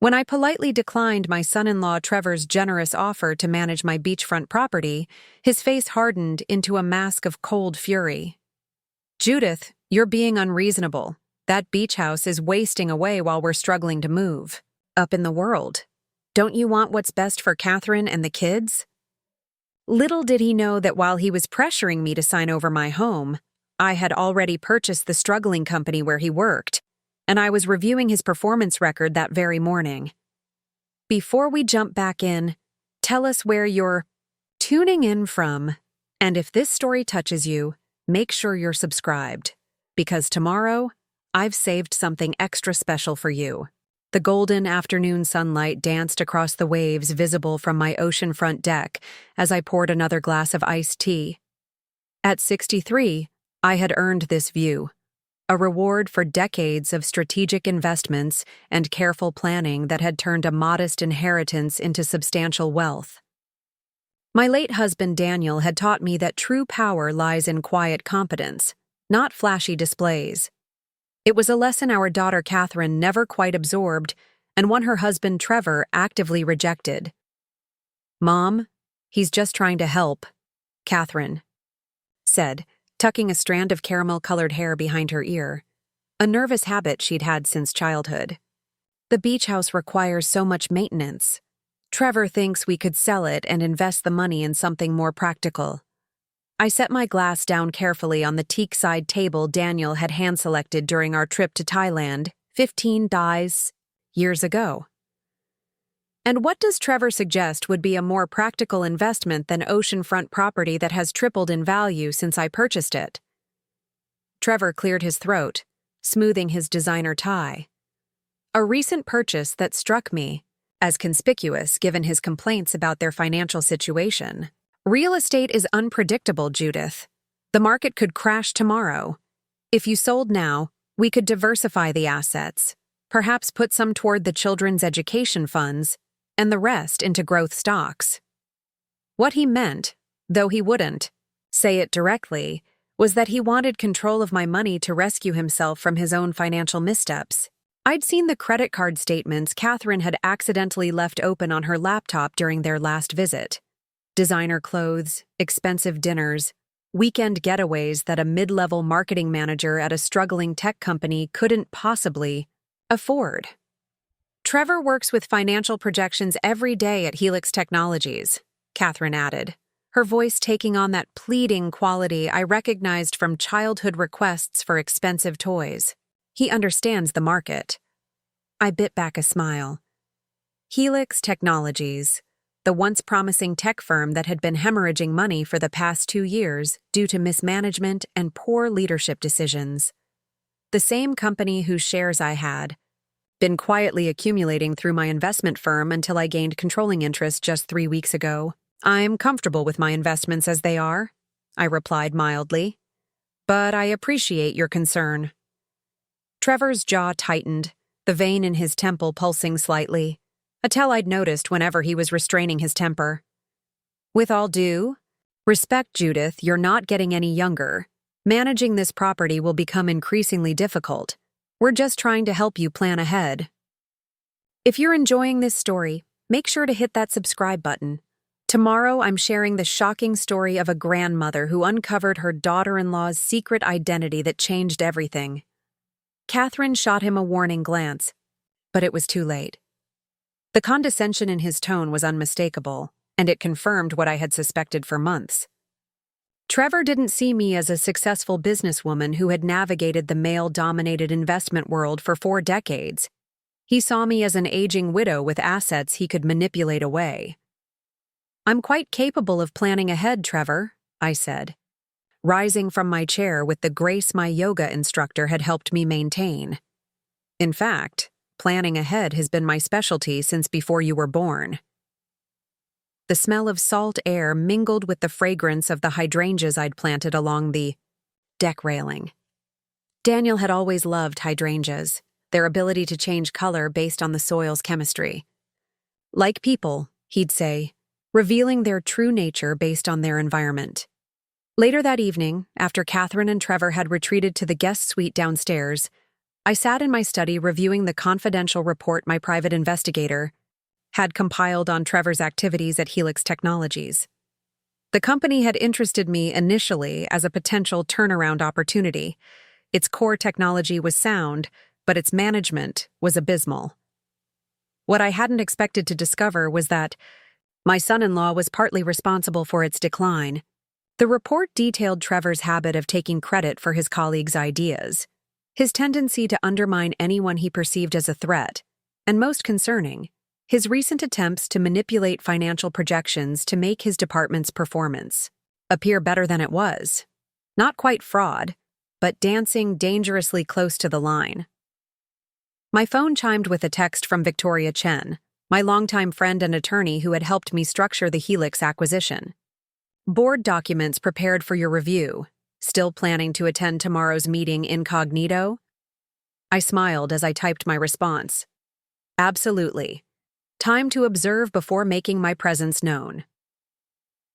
When I politely declined my son-in-law Trevor's generous offer to manage my beachfront property, his face hardened into a mask of cold fury. "Judith, you're being unreasonable. That beach house is wasting away while we're struggling to move. Up in the world. Don't you want what's best for Katherine and the kids?" Little did he know that while he was pressuring me to sign over my home, I had already purchased the struggling company where he worked, and I was reviewing his performance record that very morning. Before we jump back in, tell us where you're tuning in from, and if this story touches you, make sure you're subscribed, because tomorrow, I've saved something extra special for you. The golden afternoon sunlight danced across the waves visible from my oceanfront deck as I poured another glass of iced tea. At 63, I had earned this view, a reward for decades of strategic investments and careful planning that had turned a modest inheritance into substantial wealth. My late husband Daniel had taught me that true power lies in quiet competence, not flashy displays. It was a lesson our daughter Katherine never quite absorbed, and one her husband Trevor actively rejected. "Mom, he's just trying to help," Katherine said, tucking a strand of caramel-colored hair behind her ear, a nervous habit she'd had since childhood. "The beach house requires so much maintenance. Trevor thinks we could sell it and invest the money in something more practical." I set my glass down carefully on the teak-side table Daniel had hand-selected during our trip to Thailand 15 years ago. "And what does Trevor suggest would be a more practical investment than oceanfront property that has tripled in value since I purchased it?" Trevor cleared his throat, smoothing his designer tie. "A recent purchase that struck me as conspicuous given his complaints about their financial situation. Real estate is unpredictable, Judith. The market could crash tomorrow. If you sold now, we could diversify the assets, perhaps put some toward the children's education funds, and the rest into growth stocks." What he meant, though he wouldn't say it directly, was that he wanted control of my money to rescue himself from his own financial missteps. I'd seen the credit card statements Katherine had accidentally left open on her laptop during their last visit. Designer clothes, expensive dinners, weekend getaways that a mid-level marketing manager at a struggling tech company couldn't possibly afford. "Trevor works with financial projections every day at Helix Technologies," Katherine added, her voice taking on that pleading quality I recognized from childhood requests for expensive toys. "He understands the market." I bit back a smile. Helix Technologies, the once promising tech firm that had been hemorrhaging money for the past 2 years due to mismanagement and poor leadership decisions. The same company whose shares I had been quietly accumulating through my investment firm until I gained controlling interest just 3 weeks ago. "I'm comfortable with my investments as they are," I replied mildly. "But I appreciate your concern." Trevor's jaw tightened, the vein in his temple pulsing slightly, a tell I'd noticed whenever he was restraining his temper. "With all due respect, Judith, you're not getting any younger. Managing this property will become increasingly difficult. We're just trying to help you plan ahead." If you're enjoying this story, make sure to hit that subscribe button. Tomorrow, I'm sharing the shocking story of a grandmother who uncovered her daughter-in-law's secret identity that changed everything. Katherine shot him a warning glance, but it was too late. The condescension in his tone was unmistakable, and it confirmed what I had suspected for months. Trevor didn't see me as a successful businesswoman who had navigated the male-dominated investment world for 4 decades. He saw me as an aging widow with assets he could manipulate away. "I'm quite capable of planning ahead, Trevor," I said, rising from my chair with the grace my yoga instructor had helped me maintain. "In fact, planning ahead has been my specialty since before you were born." The smell of salt air mingled with the fragrance of the hydrangeas I'd planted along the deck railing. Daniel had always loved hydrangeas, their ability to change color based on the soil's chemistry. "Like people," he'd say, revealing their true nature based on their environment. Later that evening, after Katherine and Trevor had retreated to the guest suite downstairs, I sat in my study reviewing the confidential report my private investigator had compiled on Trevor's activities at Helix Technologies. The company had interested me initially as a potential turnaround opportunity. Its core technology was sound, but its management was abysmal. What I hadn't expected to discover was that my son-in-law was partly responsible for its decline. The report detailed Trevor's habit of taking credit for his colleagues' ideas, his tendency to undermine anyone he perceived as a threat, and most concerning, his recent attempts to manipulate financial projections to make his department's performance appear better than it was. Not quite fraud, but dancing dangerously close to the line. My phone chimed with a text from Victoria Chen, my longtime friend and attorney who had helped me structure the Helix acquisition. Board documents prepared for your review. Still planning to attend tomorrow's meeting incognito? I smiled as I typed my response. Absolutely. Time to observe before making my presence known.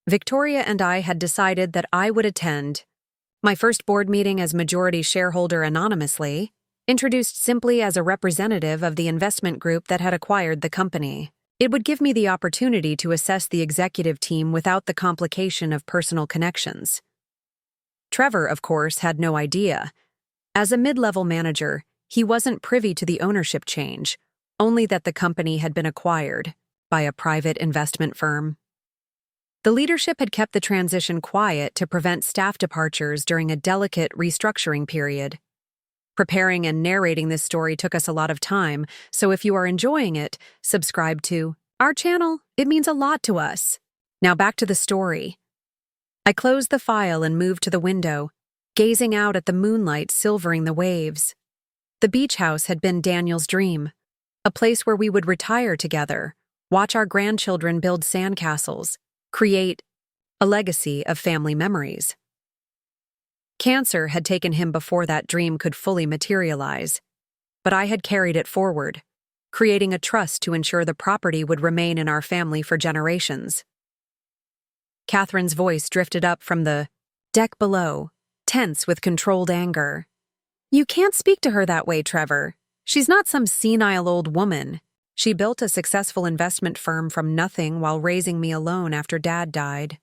Victoria and I had decided that I would attend my first board meeting as majority shareholder anonymously, introduced simply as a representative of the investment group that had acquired the company. It would give me the opportunity to assess the executive team without the complication of personal connections. Trevor, of course, had no idea. As a mid-level manager, he wasn't privy to the ownership change, only that the company had been acquired by a private investment firm. The leadership had kept the transition quiet to prevent staff departures during a delicate restructuring period. Preparing and narrating this story took us a lot of time, so if you are enjoying it, subscribe to our channel. It means a lot to us. Now back to the story. I closed the file and moved to the window, gazing out at the moonlight silvering the waves. The beach house had been Daniel's dream, a place where we would retire together, watch our grandchildren build sandcastles, create a legacy of family memories. Cancer had taken him before that dream could fully materialize, but I had carried it forward, creating a trust to ensure the property would remain in our family for generations. Katherine's voice drifted up from the deck below, tense with controlled anger. You can't speak to her that way, Trevor. She's not some senile old woman. She built a successful investment firm from nothing while raising me alone after Dad died.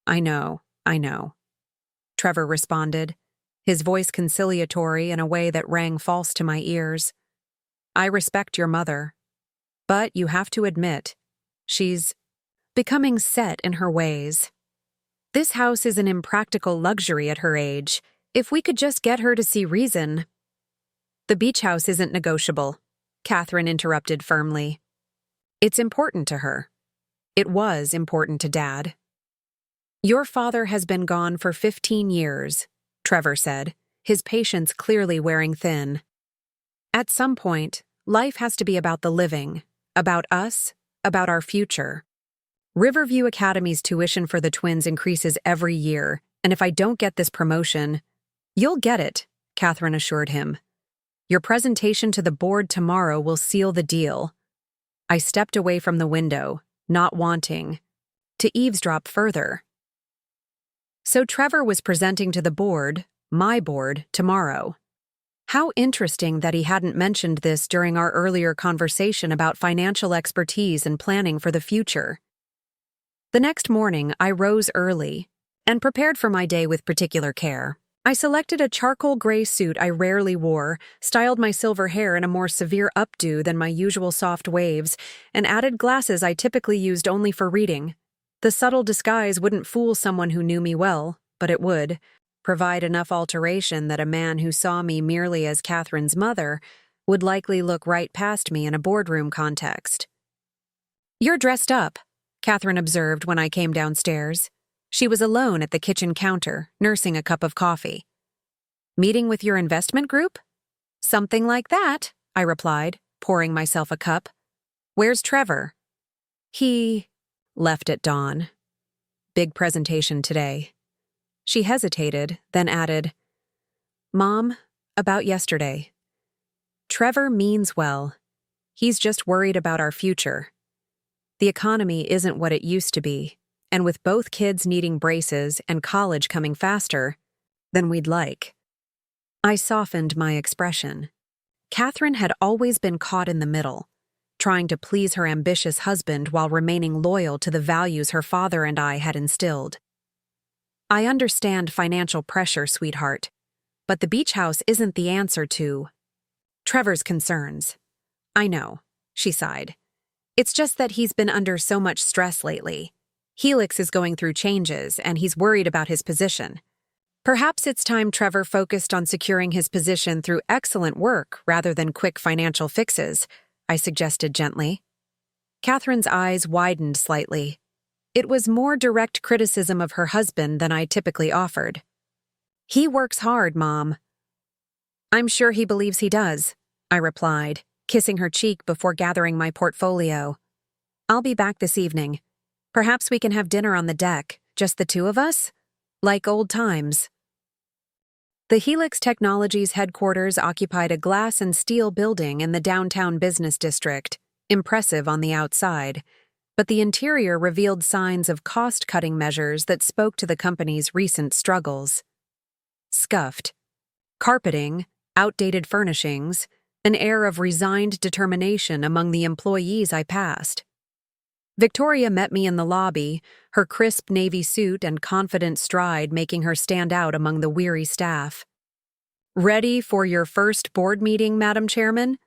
I know. Trevor responded, his voice conciliatory in a way that rang false to my ears. I respect your mother, but you have to admit, she's becoming set in her ways. This house is an impractical luxury at her age. If we could just get her to see reason. The beach house isn't negotiable, Katherine interrupted firmly. It's important to her. It was important to Dad. Your father has been gone for 15 years, Trevor said, his patience clearly wearing thin. At some point, life has to be about the living, about us, about our future. Riverview Academy's tuition for the twins increases every year, and if I don't get this promotion, you'll get it, Katherine assured him. Your presentation to the board tomorrow will seal the deal. I stepped away from the window, not wanting to eavesdrop further. So Trevor was presenting to the board, my board, tomorrow. How interesting that he hadn't mentioned this during our earlier conversation about financial expertise and planning for the future. The next morning, I rose early and prepared for my day with particular care. I selected a charcoal gray suit I rarely wore, styled my silver hair in a more severe updo than my usual soft waves, and added glasses I typically used only for reading. The subtle disguise wouldn't fool someone who knew me well, but it would provide enough alteration that a man who saw me merely as Katherine's mother would likely look right past me in a boardroom context. You're dressed up, Katherine observed when I came downstairs. She was alone at the kitchen counter, nursing a cup of coffee. Meeting with your investment group? Something like that, I replied, pouring myself a cup. Where's Trevor? He left at dawn. Big presentation today. She hesitated, then added, Mom, about yesterday. Trevor means well. He's just worried about our future. The economy isn't what it used to be, and with both kids needing braces and college coming faster than we'd like. I softened my expression. Katherine had always been caught in the middle, trying to please her ambitious husband while remaining loyal to the values her father and I had instilled. I understand financial pressure, sweetheart, but the beach house isn't the answer to Trevor's concerns. I know, she sighed. It's just that he's been under so much stress lately. Helix is going through changes, and he's worried about his position. Perhaps it's time Trevor focused on securing his position through excellent work rather than quick financial fixes, I suggested gently. Katherine's eyes widened slightly. It was more direct criticism of her husband than I typically offered. He works hard, Mom. I'm sure he believes he does, I replied, kissing her cheek before gathering my portfolio. I'll be back this evening. Perhaps we can have dinner on the deck, just the two of us? Like old times. The Helix Technologies headquarters occupied a glass and steel building in the downtown business district, impressive on the outside, but the interior revealed signs of cost-cutting measures that spoke to the company's recent struggles. Scuffed carpeting, outdated furnishings, an air of resigned determination among the employees I passed. Victoria met me in the lobby, her crisp navy suit and confident stride making her stand out among the weary staff. "Ready for your first board meeting, Madam Chairman?"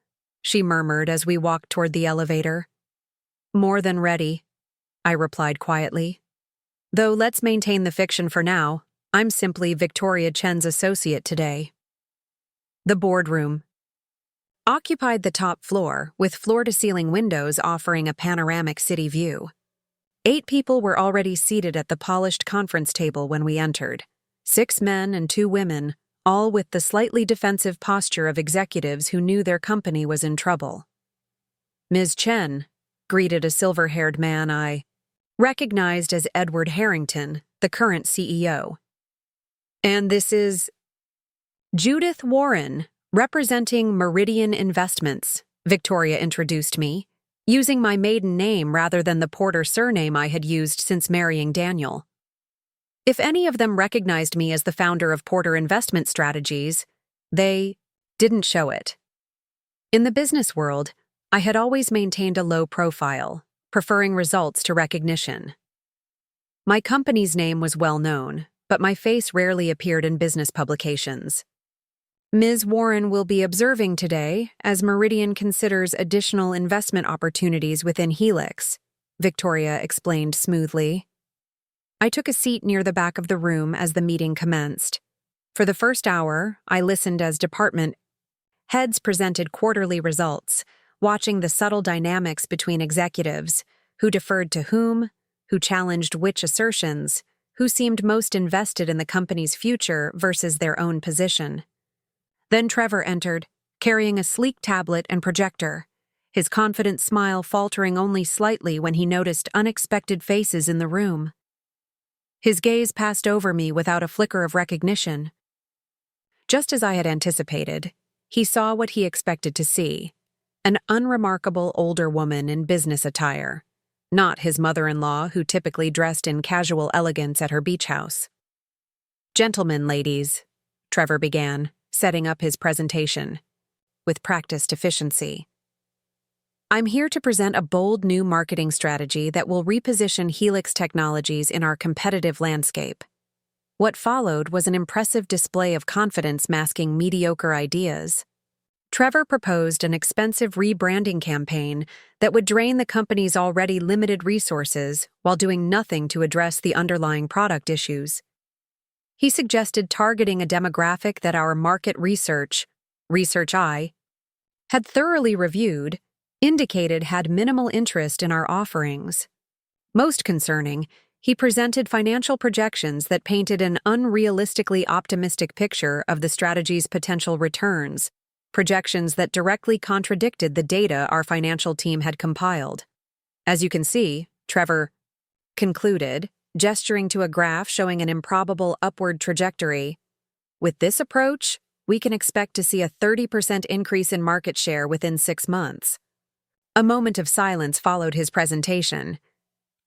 she murmured as we walked toward the elevator. "More than ready," I replied quietly. "Though let's maintain the fiction for now. I'm simply Victoria Chen's associate today." The boardroom occupied the top floor, with floor-to-ceiling windows offering a panoramic city view. 8 people were already seated at the polished conference table when we entered. 6 men and 2 women, all with the slightly defensive posture of executives who knew their company was in trouble. "Ms. Chen," greeted a silver-haired man I recognized as Edward Harrington, the current CEO. "And this is Judith Warren, representing Meridian Investments," Victoria introduced me, using my maiden name rather than the Porter surname I had used since marrying Daniel. If any of them recognized me as the founder of Porter Investment Strategies, they didn't show it. In the business world, I had always maintained a low profile, preferring results to recognition. My company's name was well known, but my face rarely appeared in business publications. "Ms. Warren will be observing today as Meridian considers additional investment opportunities within Helix," Victoria explained smoothly. I took a seat near the back of the room as the meeting commenced. For the first hour, I listened as department heads presented quarterly results, watching the subtle dynamics between executives, who deferred to whom, who challenged which assertions, who seemed most invested in the company's future versus their own position. Then Trevor entered, carrying a sleek tablet and projector, his confident smile faltering only slightly when he noticed unexpected faces in the room. His gaze passed over me without a flicker of recognition. Just as I had anticipated, he saw what he expected to see, an unremarkable older woman in business attire, not his mother-in-law who typically dressed in casual elegance at her beach house. "Gentlemen, ladies," Trevor began, setting up his presentation with practiced efficiency. "I'm here to present a bold new marketing strategy that will reposition Helix Technologies in our competitive landscape." What followed was an impressive display of confidence masking mediocre ideas. Trevor proposed an expensive rebranding campaign that would drain the company's already limited resources while doing nothing to address the underlying product issues. He suggested targeting a demographic that our market research I, had thoroughly reviewed, indicated had minimal interest in our offerings. Most concerning, he presented financial projections that painted an unrealistically optimistic picture of the strategy's potential returns, projections that directly contradicted the data our financial team had compiled. "As you can see," Trevor concluded, gesturing to a graph showing an improbable upward trajectory, "with this approach, we can expect to see a 30% increase in market share within 6 months." A moment of silence followed his presentation.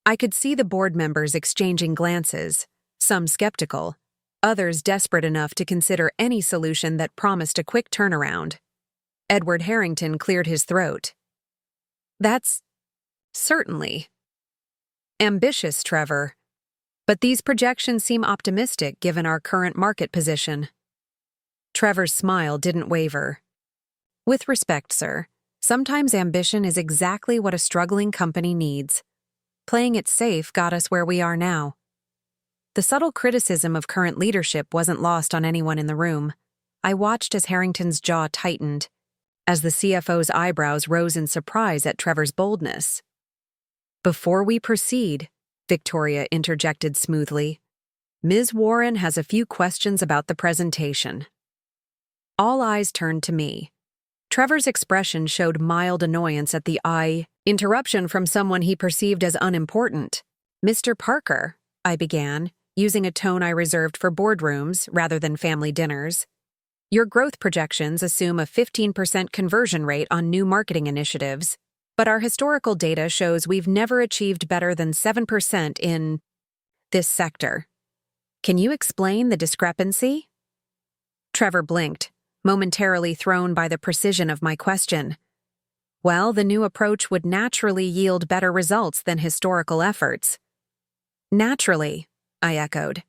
I could see the board members exchanging glances, some skeptical, others desperate enough to consider any solution that promised a quick turnaround. Edward Harrington cleared his throat. That's certainly ambitious, Trevor. But these projections seem optimistic given our current market position. Trevor's smile didn't waver. With respect, sir, sometimes ambition is exactly what a struggling company needs. Playing it safe got us where we are now. The subtle criticism of current leadership wasn't lost on anyone in the room. I watched as Harrington's jaw tightened, as the CFO's eyebrows rose in surprise at Trevor's boldness. Before we proceed, Victoria interjected smoothly, Ms. Warren has a few questions about the presentation. All eyes turned to me. Trevor's expression showed mild annoyance at the interruption from someone he perceived as unimportant. Mr. Parker, I began, using a tone I reserved for boardrooms rather than family dinners. Your growth projections assume a 15% conversion rate on new marketing initiatives, but our historical data shows we've never achieved better than 7% in this sector. Can you explain the discrepancy? Trevor blinked, momentarily thrown by the precision of my question. Well, the new approach would naturally yield better results than historical efforts. Naturally, I echoed.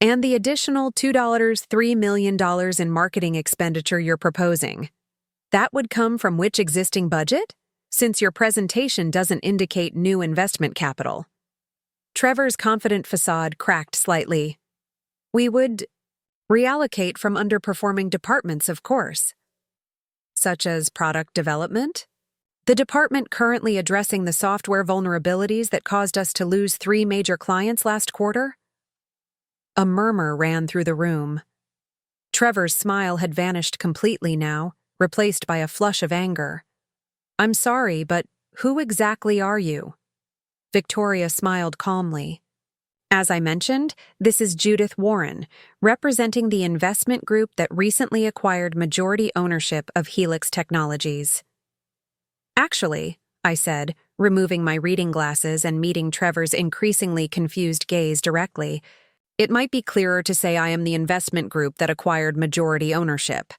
And the additional $3 million in marketing expenditure you're proposing, that would come from which existing budget? Since your presentation doesn't indicate new investment capital. Trevor's confident facade cracked slightly. We would reallocate from underperforming departments, of course. Such as product development? The department currently addressing the software vulnerabilities that caused us to lose 3 major clients last quarter? A murmur ran through the room. Trevor's smile had vanished completely now, replaced by a flush of anger. I'm sorry, but who exactly are you? Victoria smiled calmly. As I mentioned, this is Judith Warren, representing the investment group that recently acquired majority ownership of Helix Technologies. Actually, I said, removing my reading glasses and meeting Trevor's increasingly confused gaze directly, it might be clearer to say I am the investment group that acquired majority ownership.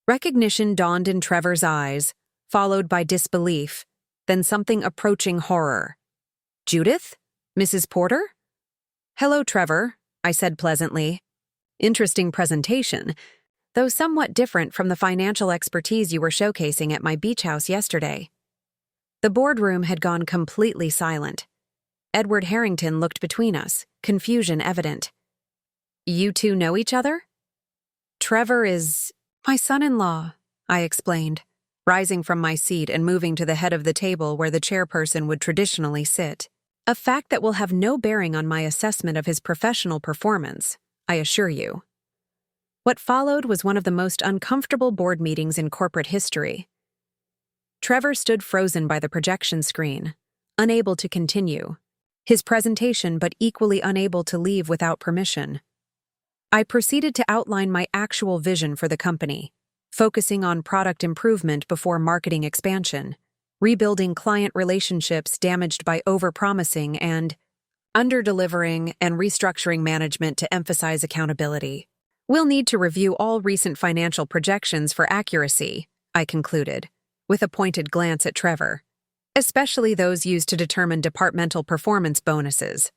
Recognition dawned in Trevor's eyes, followed by disbelief, then something approaching horror. Judith? Mrs. Porter? Hello, Trevor, I said pleasantly. Interesting presentation, though somewhat different from the financial expertise you were showcasing at my beach house yesterday. The boardroom had gone completely silent. Edward Harrington looked between us, confusion evident. You two know each other? Trevor is my son-in-law, I explained, rising from my seat and moving to the head of the table where the chairperson would traditionally sit. A fact that will have no bearing on my assessment of his professional performance, I assure you. What followed was one of the most uncomfortable board meetings in corporate history. Trevor stood frozen by the projection screen, unable to continue, his presentation but equally unable to leave without permission. I proceeded to outline my actual vision for the company, focusing on product improvement before marketing expansion, rebuilding client relationships damaged by overpromising and underdelivering, and restructuring management to emphasize accountability. We'll need to review all recent financial projections for accuracy, I concluded, with a pointed glance at Trevor, especially those used to determine departmental performance bonuses.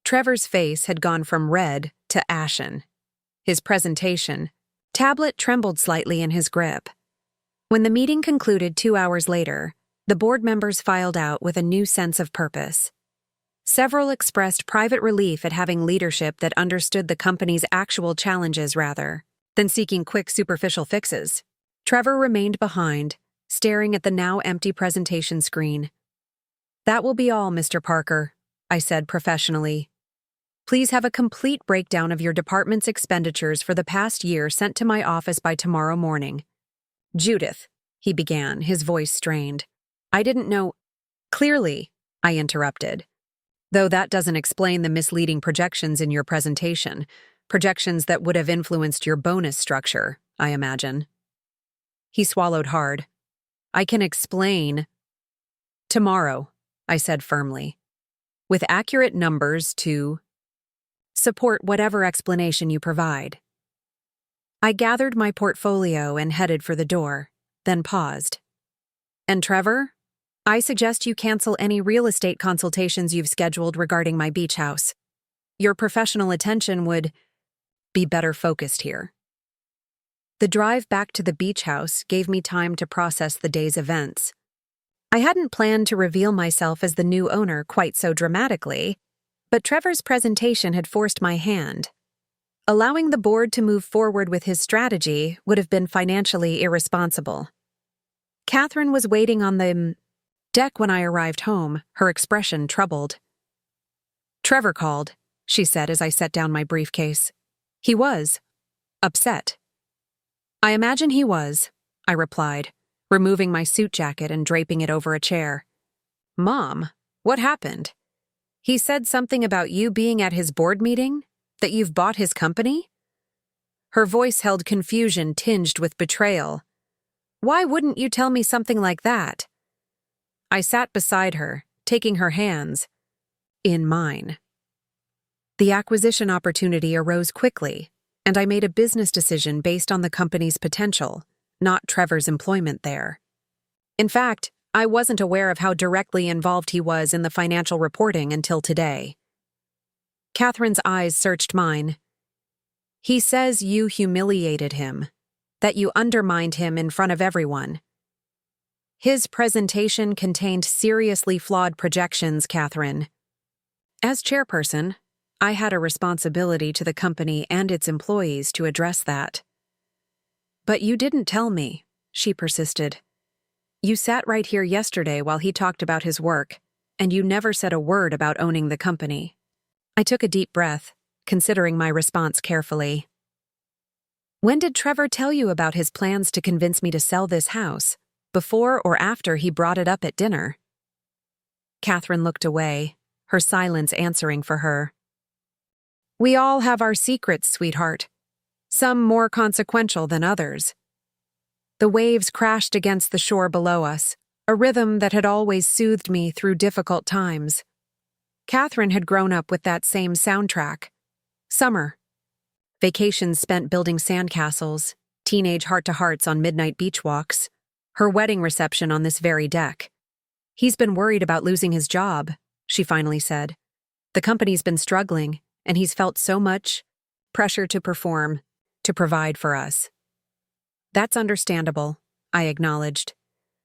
Trevor's face had gone from red to ashen. His tablet trembled slightly in his grip. When the meeting concluded 2 hours later, the board members filed out with a new sense of purpose. Several expressed private relief at having leadership that understood the company's actual challenges rather than seeking quick superficial fixes. Trevor remained behind, staring at the now empty presentation screen. That will be all, Mr. Parker, I said professionally. Please have a complete breakdown of your department's expenditures for the past year sent to my office by tomorrow morning. Judith, he began, his voice strained. I didn't know. Clearly, I interrupted. Though that doesn't explain the misleading projections in your presentation, projections that would have influenced your bonus structure, I imagine. He swallowed hard. I can explain. Tomorrow, I said firmly. With accurate numbers to Support whatever explanation you provide. I gathered my portfolio and headed for the door, then paused. And Trevor? I suggest you cancel any real estate consultations you've scheduled regarding my beach house. Your professional attention would be better focused here. The drive back to the beach house gave me time to process the day's events. I hadn't planned to reveal myself as the new owner quite so dramatically, but Trevor's presentation had forced my hand. Allowing the board to move forward with his strategy would have been financially irresponsible. Katherine was waiting on the deck when I arrived home, her expression troubled. Trevor called, she said as I set down my briefcase. He was upset. I imagine he was, I replied, removing my suit jacket and draping it over a chair. Mom, what happened? He said something about you being at his board meeting? That you've bought his company? Her voice held confusion tinged with betrayal. Why wouldn't you tell me something like that? I sat beside her, taking her hands in mine. The acquisition opportunity arose quickly, and I made a business decision based on the company's potential, not Trevor's employment there. In fact, I wasn't aware of how directly involved he was in the financial reporting until today. Katherine's eyes searched mine. He says you humiliated him, that you undermined him in front of everyone. His presentation contained seriously flawed projections, Katherine. As chairperson, I had a responsibility to the company and its employees to address that. But you didn't tell me, she persisted. You sat right here yesterday while he talked about his work, and you never said a word about owning the company. I took a deep breath, considering my response carefully. When did Trevor tell you about his plans to convince me to sell this house? Before or after he brought it up at dinner? Katherine looked away, her silence answering for her. We all have our secrets, sweetheart. Some more consequential than others. The waves crashed against the shore below us, a rhythm that had always soothed me through difficult times. Katherine had grown up with that same soundtrack. Summer. Vacations spent building sandcastles, teenage heart-to-hearts on midnight beach walks, her wedding reception on this very deck. He's been worried about losing his job, she finally said. The company's been struggling, and he's felt so much pressure to perform, to provide for us. That's understandable, I acknowledged.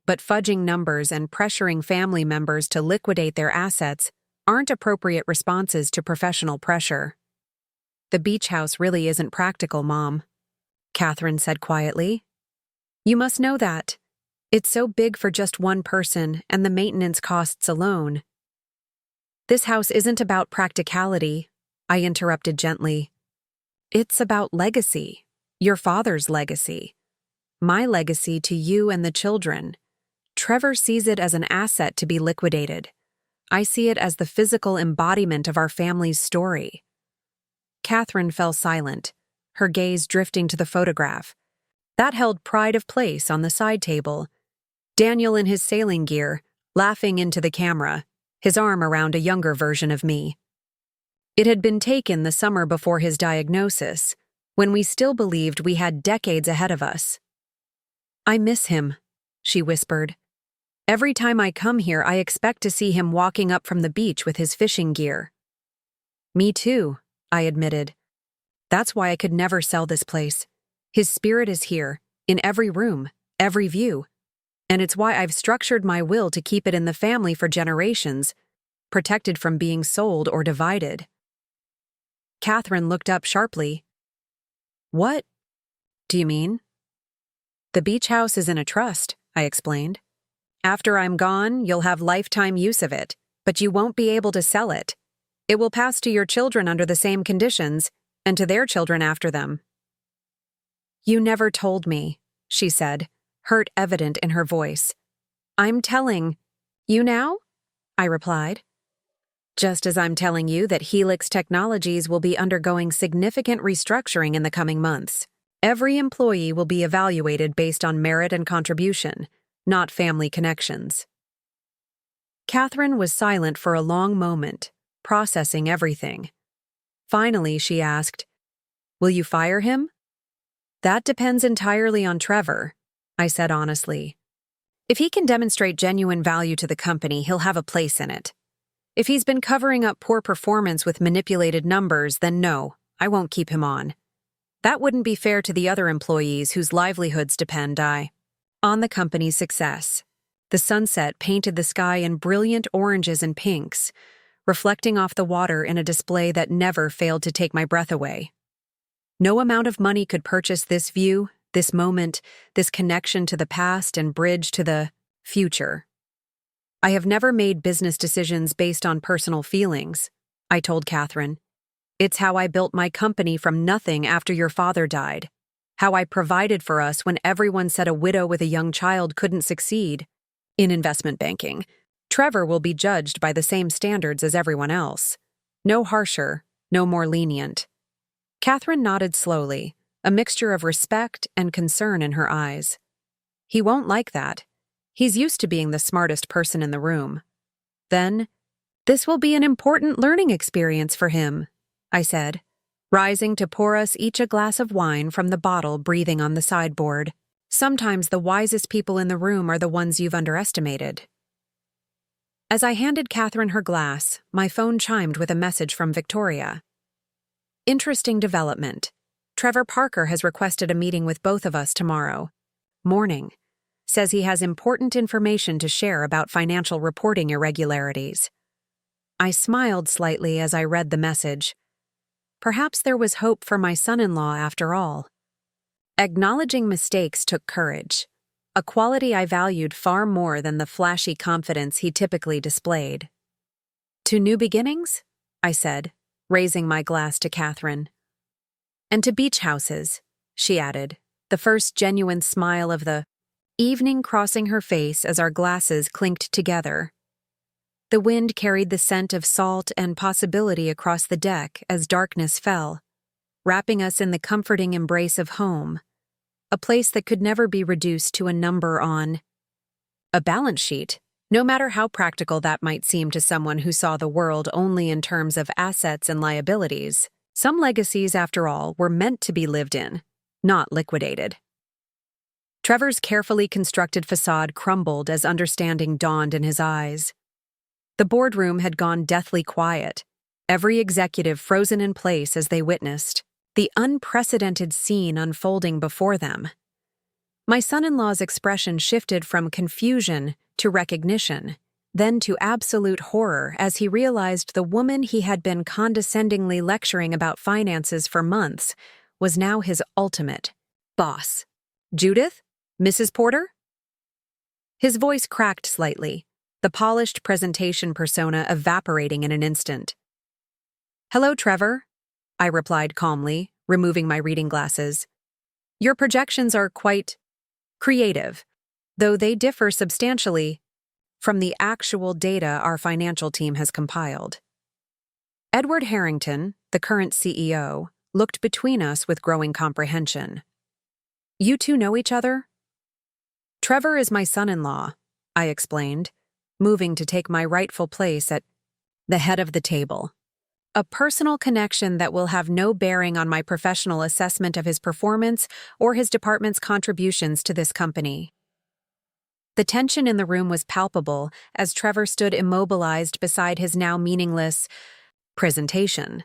But fudging numbers and pressuring family members to liquidate their assets aren't appropriate responses to professional pressure. The beach house really isn't practical, Mom, Katherine said quietly. You must know that. It's so big for just one person and the maintenance costs alone. This house isn't about practicality, I interrupted gently. It's about legacy, your father's legacy. My legacy to you and the children. Trevor sees it as an asset to be liquidated. I see it as the physical embodiment of our family's story. Katherine fell silent, her gaze drifting to the photograph. That held pride of place on the side table. Daniel in his sailing gear, laughing into the camera, his arm around a younger version of me. It had been taken the summer before his diagnosis, when we still believed we had decades ahead of us. I miss him, she whispered. Every time I come here, I expect to see him walking up from the beach with his fishing gear. Me too, I admitted. That's why I could never sell this place. His spirit is here, in every room, every view. And it's why I've structured my will to keep it in the family for generations, protected from being sold or divided. Katherine looked up sharply. What do you mean? The beach house is in a trust, I explained. After I'm gone, you'll have lifetime use of it, but you won't be able to sell it. It will pass to your children under the same conditions, and to their children after them. You never told me, she said, hurt evident in her voice. I'm telling you now? I replied. Just as I'm telling you that Helix Technologies will be undergoing significant restructuring in the coming months. Every employee will be evaluated based on merit and contribution, not family connections. Katherine was silent for a long moment, processing everything. Finally, she asked, "Will you fire him?" "That depends entirely on Trevor," I said honestly. "If he can demonstrate genuine value to the company, he'll have a place in it. If he's been covering up poor performance with manipulated numbers, then no, I won't keep him on. That wouldn't be fair to the other employees whose livelihoods depend on the company's success." The sunset painted the sky in brilliant oranges and pinks, reflecting off the water in a display that never failed to take my breath away. No amount of money could purchase this view, this moment, this connection to the past and bridge to the future. "I have never made business decisions based on personal feelings," I told Katherine. "It's how I built my company from nothing after your father died. How I provided for us when everyone said a widow with a young child couldn't succeed. In investment banking, Trevor will be judged by the same standards as everyone else. No harsher, no more lenient." Katherine nodded slowly, a mixture of respect and concern in her eyes. "He won't like that. He's used to being the smartest person in the room." "Then, this will be an important learning experience for him," I said, rising to pour us each a glass of wine from the bottle breathing on the sideboard. "Sometimes the wisest people in the room are the ones you've underestimated." As I handed Katherine her glass, my phone chimed with a message from Victoria. "Interesting development. Trevor Parker has requested a meeting with both of us tomorrow morning. Says he has important information to share about financial reporting irregularities." I smiled slightly as I read the message. Perhaps there was hope for my son-in-law after all. Acknowledging mistakes took courage, a quality I valued far more than the flashy confidence he typically displayed. "To new beginnings?" I said, raising my glass to Katherine. "And to beach houses," she added, the first genuine smile of the evening crossing her face as our glasses clinked together. The wind carried the scent of salt and possibility across the deck as darkness fell, wrapping us in the comforting embrace of home, a place that could never be reduced to a number on a balance sheet, no matter how practical that might seem to someone who saw the world only in terms of assets and liabilities. Some legacies, after all, were meant to be lived in, not liquidated. Trevor's carefully constructed facade crumbled as understanding dawned in his eyes. The boardroom had gone deathly quiet, every executive frozen in place as they witnessed the unprecedented scene unfolding before them. My son-in-law's expression shifted from confusion to recognition, then to absolute horror as he realized the woman he had been condescendingly lecturing about finances for months was now his ultimate boss. "Judith? Mrs. Porter?" His voice cracked slightly, the polished presentation persona evaporating in an instant. "Hello, Trevor," I replied calmly, removing my reading glasses. "Your projections are quite creative, though they differ substantially from the actual data our financial team has compiled." Edward Harrington, the current CEO, looked between us with growing comprehension. "You two know each other?" "Trevor is my son-in-law," I explained, moving to take my rightful place at the head of the table. "A personal connection that will have no bearing on my professional assessment of his performance or his department's contributions to this company." The tension in the room was palpable as Trevor stood immobilized beside his now meaningless presentation.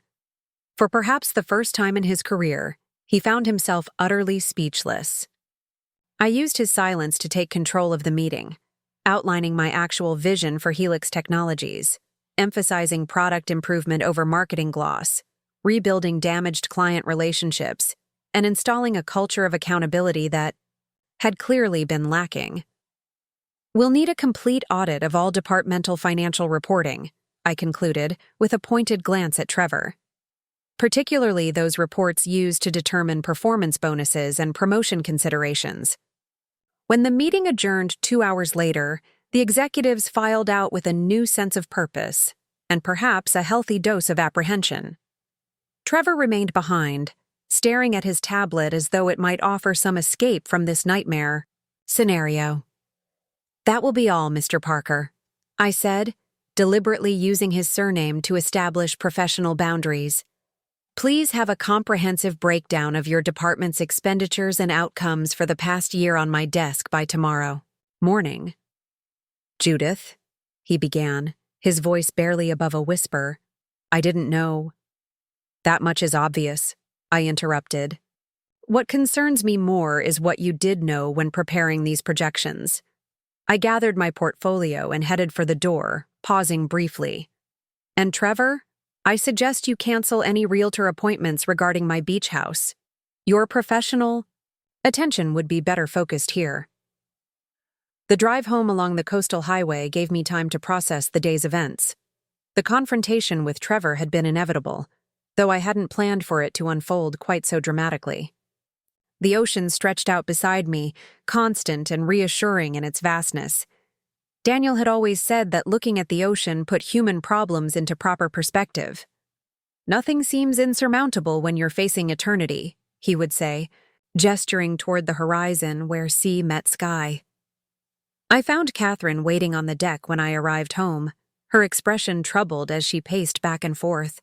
For perhaps the first time in his career, he found himself utterly speechless. I used his silence to take control of the meeting, outlining my actual vision for Helix Technologies, emphasizing product improvement over marketing gloss, rebuilding damaged client relationships, and installing a culture of accountability that had clearly been lacking. "We'll need a complete audit of all departmental financial reporting," I concluded, with a pointed glance at Trevor. "Particularly those reports used to determine performance bonuses and promotion considerations." When the meeting adjourned 2 hours later, the executives filed out with a new sense of purpose, and perhaps a healthy dose of apprehension. Trevor remained behind, staring at his tablet as though it might offer some escape from this nightmare scenario. "That will be all, Mr. Parker," I said, deliberately using his surname to establish professional boundaries. Please have a comprehensive breakdown of your department's expenditures and outcomes for the past year on my desk by tomorrow morning. Judith, he began, his voice barely above a whisper. I didn't know. That much is obvious, I interrupted. What concerns me more is what you did know when preparing these projections. I gathered my portfolio and headed for the door, pausing briefly. And Trevor, I suggest you cancel any realtor appointments regarding my beach house. Your professional attention would be better focused here. The drive home along the coastal highway gave me time to process the day's events. The confrontation with Trevor had been inevitable, though I hadn't planned for it to unfold quite so dramatically. The ocean stretched out beside me, constant and reassuring in its vastness. Daniel had always said that looking at the ocean put human problems into proper perspective. Nothing seems insurmountable when you're facing eternity, he would say, gesturing toward the horizon where sea met sky. I found Katherine waiting on the deck when I arrived home, her expression troubled as she paced back and forth.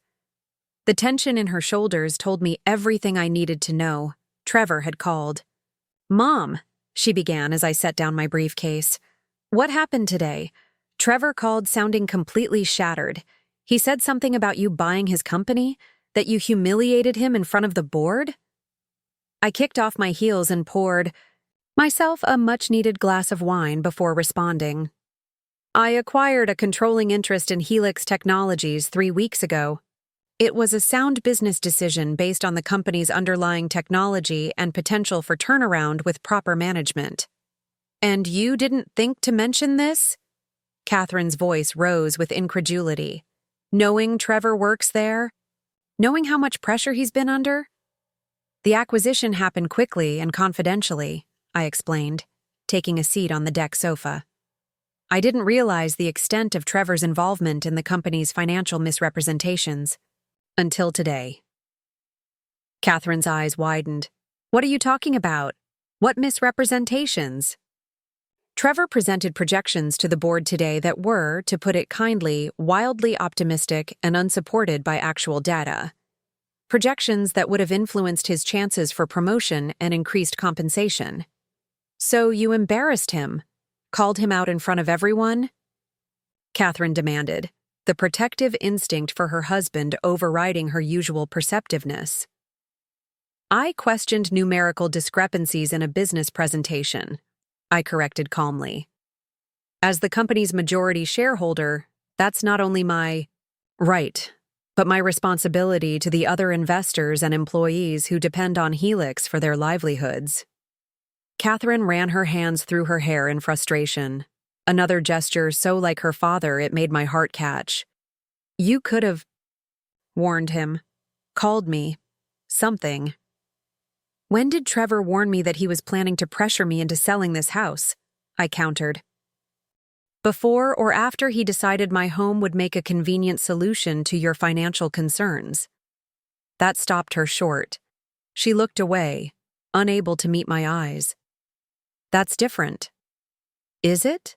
The tension in her shoulders told me everything I needed to know. Trevor had called. Mom, she began as I set down my briefcase. What happened today? Trevor called sounding completely shattered. He said something about you buying his company, that you humiliated him in front of the board? I kicked off my heels and poured myself a much-needed glass of wine before responding. I acquired a controlling interest in Helix Technologies 3 weeks ago. It was a sound business decision based on the company's underlying technology and potential for turnaround with proper management. And you didn't think to mention this? Katherine's voice rose with incredulity. Knowing Trevor works there? Knowing how much pressure he's been under? The acquisition happened quickly and confidentially, I explained, taking a seat on the deck sofa. I didn't realize the extent of Trevor's involvement in the company's financial misrepresentations. Until today. Katherine's eyes widened. What are you talking about? What misrepresentations? Trevor presented projections to the board today that were, to put it kindly, wildly optimistic and unsupported by actual data. Projections that would have influenced his chances for promotion and increased compensation. So you embarrassed him? Called him out in front of everyone? Katherine demanded, the protective instinct for her husband overriding her usual perceptiveness. I questioned numerical discrepancies in a business presentation, I corrected calmly. As the company's majority shareholder, that's not only my right, but my responsibility to the other investors and employees who depend on Helix for their livelihoods. Katherine ran her hands through her hair in frustration, another gesture so like her father it made my heart catch. You could have warned him, called me, something. When did Trevor warn me that he was planning to pressure me into selling this house? I countered. Before or after he decided my home would make a convenient solution to your financial concerns. That stopped her short. She looked away, unable to meet my eyes. That's different. Is it?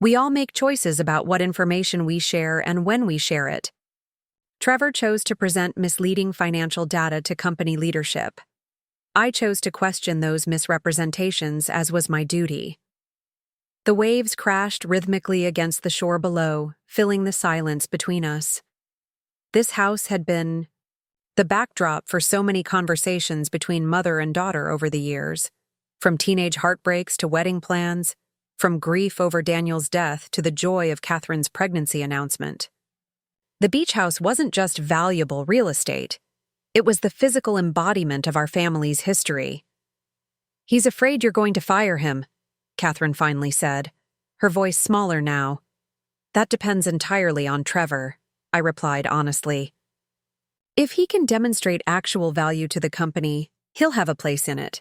We all make choices about what information we share and when we share it. Trevor chose to present misleading financial data to company leadership. I chose to question those misrepresentations, as was my duty. The waves crashed rhythmically against the shore below, filling the silence between us. This house had been the backdrop for so many conversations between mother and daughter over the years, from teenage heartbreaks to wedding plans, from grief over Daniel's death to the joy of Katherine's pregnancy announcement. The beach house wasn't just valuable real estate. It was the physical embodiment of our family's history. He's afraid you're going to fire him, Katherine finally said, her voice smaller now. That depends entirely on Trevor, I replied honestly. If he can demonstrate actual value to the company, he'll have a place in it.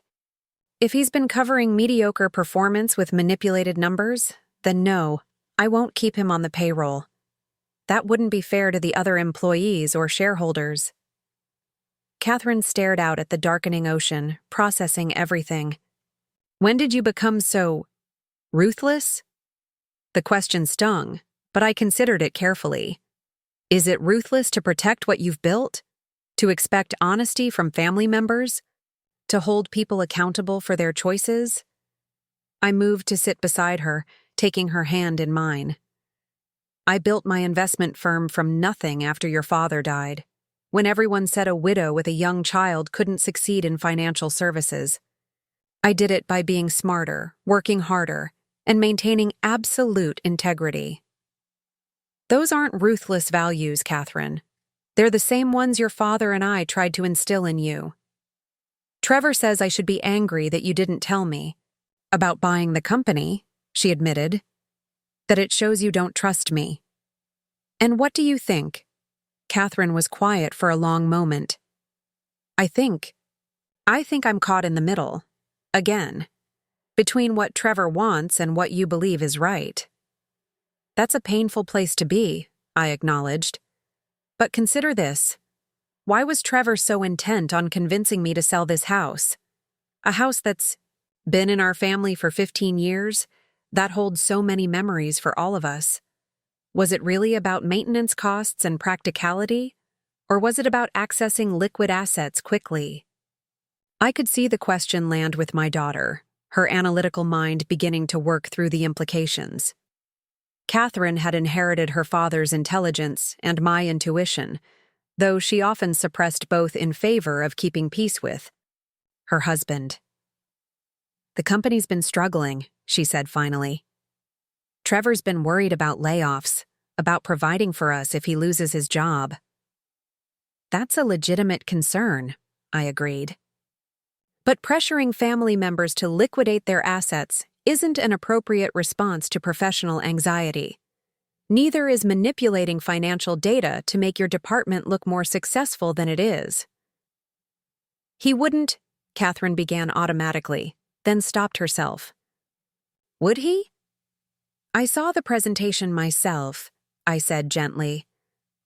If he's been covering mediocre performance with manipulated numbers, then no, I won't keep him on the payroll. That wouldn't be fair to the other employees or shareholders. Katherine stared out at the darkening ocean, processing everything. When did you become so ruthless? The question stung, but I considered it carefully. Is it ruthless to protect what you've built? To expect honesty from family members? To hold people accountable for their choices? I moved to sit beside her, taking her hand in mine. I built my investment firm from nothing after your father died, when everyone said a widow with a young child couldn't succeed in financial services. I did it by being smarter, working harder, and maintaining absolute integrity. Those aren't ruthless values, Katherine. They're the same ones your father and I tried to instill in you. Trevor says I should be angry that you didn't tell me. About buying the company, she admitted. That it shows you don't trust me. And what do you think? Katherine was quiet for a long moment. I think I'm caught in the middle. Again. Between what Trevor wants and what you believe is right. That's a painful place to be, I acknowledged. But consider this. Why was Trevor so intent on convincing me to sell this house? A house that's been in our family for 15 years, that holds so many memories for all of us. Was it really about maintenance costs and practicality? Or was it about accessing liquid assets quickly? I could see the question land with my daughter, her analytical mind beginning to work through the implications. Katherine had inherited her father's intelligence and my intuition, though she often suppressed both in favor of keeping peace with her husband. The company's been struggling, she said finally. Trevor's been worried about layoffs, about providing for us if he loses his job. That's a legitimate concern, I agreed. But pressuring family members to liquidate their assets isn't an appropriate response to professional anxiety. Neither is manipulating financial data to make your department look more successful than it is. He wouldn't, Katherine began automatically, then stopped herself. Would he? I saw the presentation myself, I said gently.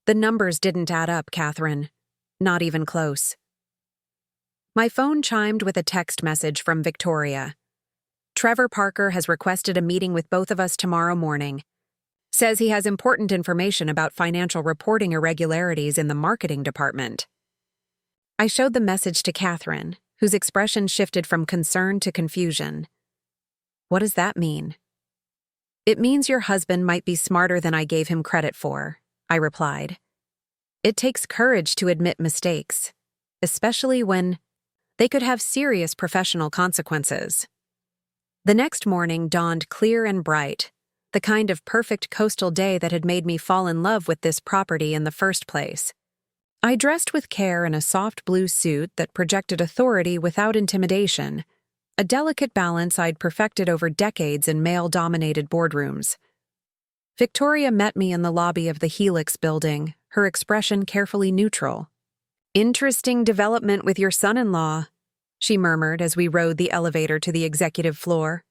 The numbers didn't add up, Katherine. Not even close. My phone chimed with a text message from Victoria. Trevor Parker has requested a meeting with both of us tomorrow morning. Says he has important information about financial reporting irregularities in the marketing department. I showed the message to Katherine, whose expression shifted from concern to confusion. What does that mean? It means your husband might be smarter than I gave him credit for, I replied. It takes courage to admit mistakes, especially when they could have serious professional consequences. The next morning dawned clear and bright, the kind of perfect coastal day that had made me fall in love with this property in the first place. I dressed with care in a soft blue suit that projected authority without intimidation, a delicate balance I'd perfected over decades in male-dominated boardrooms. Victoria met me in the lobby of the Helix building, her expression carefully neutral. Interesting development with your son-in-law, she murmured as we rode the elevator to the executive floor.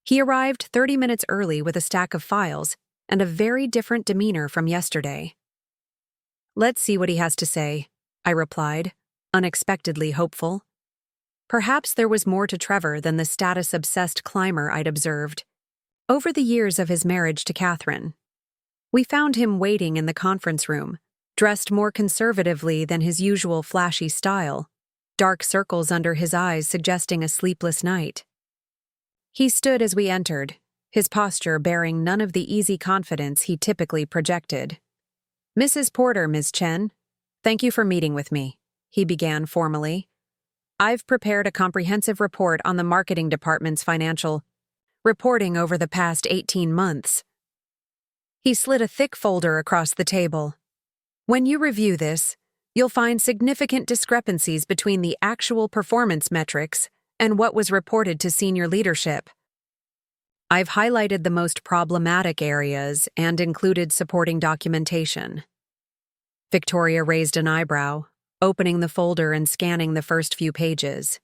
He arrived 30 minutes early with a stack of files and a very different demeanor from yesterday. Let's see what he has to say, I replied, unexpectedly hopeful. Perhaps there was more to Trevor than the status-obsessed climber I'd observed. Over the years of his marriage to Katherine, we found him waiting in the conference room, dressed more conservatively than his usual flashy style, dark circles under his eyes suggesting a sleepless night. He stood as we entered, his posture bearing none of the easy confidence he typically projected. Mrs. Porter, Ms. Chen, thank you for meeting with me, he began formally. I've prepared a comprehensive report on the marketing department's financial reporting over the past 18 months. He slid a thick folder across the table. When you review this, you'll find significant discrepancies between the actual performance metrics and what was reported to senior leadership. I've highlighted the most problematic areas and included supporting documentation. Victoria raised an eyebrow, opening the folder and scanning the first few pages.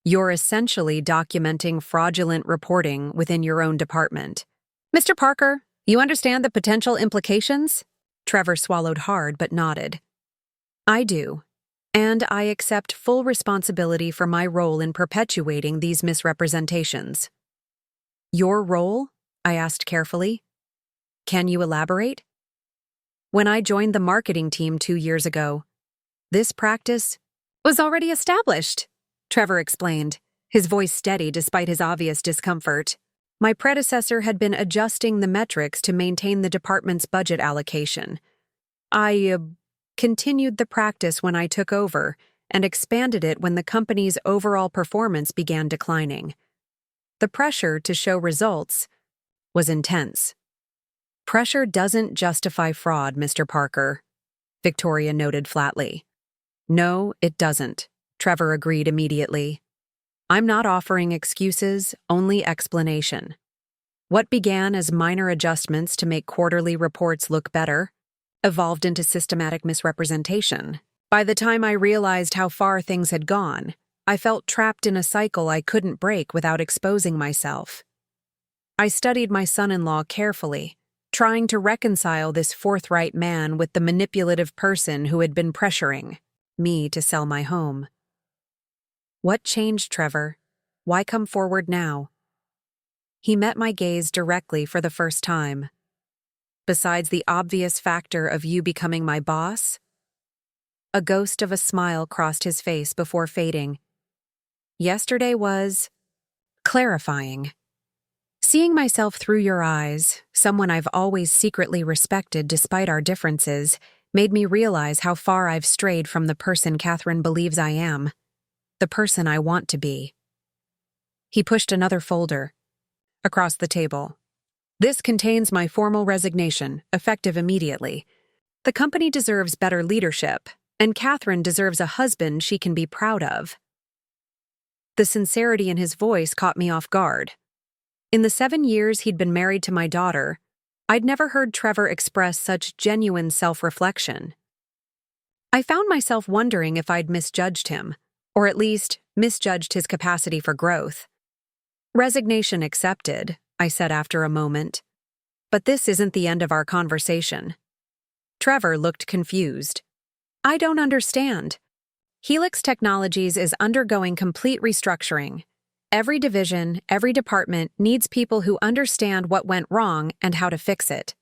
You're essentially documenting fraudulent reporting within your own department. Mr. Parker, you understand the potential implications? Trevor swallowed hard but nodded. I do, and I accept full responsibility for my role in perpetuating these misrepresentations. Your role? I asked carefully. Can you elaborate? When I joined the marketing team 2 years ago, This practice was already established, Trevor explained, his voice steady despite his obvious discomfort. My predecessor had been adjusting the metrics to maintain the department's budget allocation. I continued the practice when I took over and expanded it when the company's overall performance began declining. The pressure to show results was intense. Pressure doesn't justify fraud, Mr. Parker, Victoria noted flatly. No, it doesn't, Trevor agreed immediately. I'm not offering excuses, only explanation. What began as minor adjustments to make quarterly reports look better evolved into systematic misrepresentation. By the time I realized how far things had gone, I felt trapped in a cycle I couldn't break without exposing myself. I studied my son-in-law carefully, trying to reconcile this forthright man with the manipulative person who had been pressuring me to sell my home. What changed, Trevor? Why come forward now? He met my gaze directly for the first time. Besides the obvious factor of you becoming my boss, a ghost of a smile crossed his face before fading. Yesterday was clarifying. Seeing myself through your eyes, someone I've always secretly respected despite our differences, made me realize how far I've strayed from the person Katherine believes I am, the person I want to be. He pushed another folder across the table. This contains my formal resignation, effective immediately. The company deserves better leadership, and Katherine deserves a husband she can be proud of. The sincerity in his voice caught me off guard. In the 7 years he'd been married to my daughter, I'd never heard Trevor express such genuine self-reflection. I found myself wondering if I'd misjudged him, or at least misjudged his capacity for growth. Resignation accepted, I said after a moment. But this isn't the end of our conversation. Trevor looked confused. I don't understand. Helix Technologies is undergoing complete restructuring. Every division, every department needs people who understand what went wrong and how to fix it.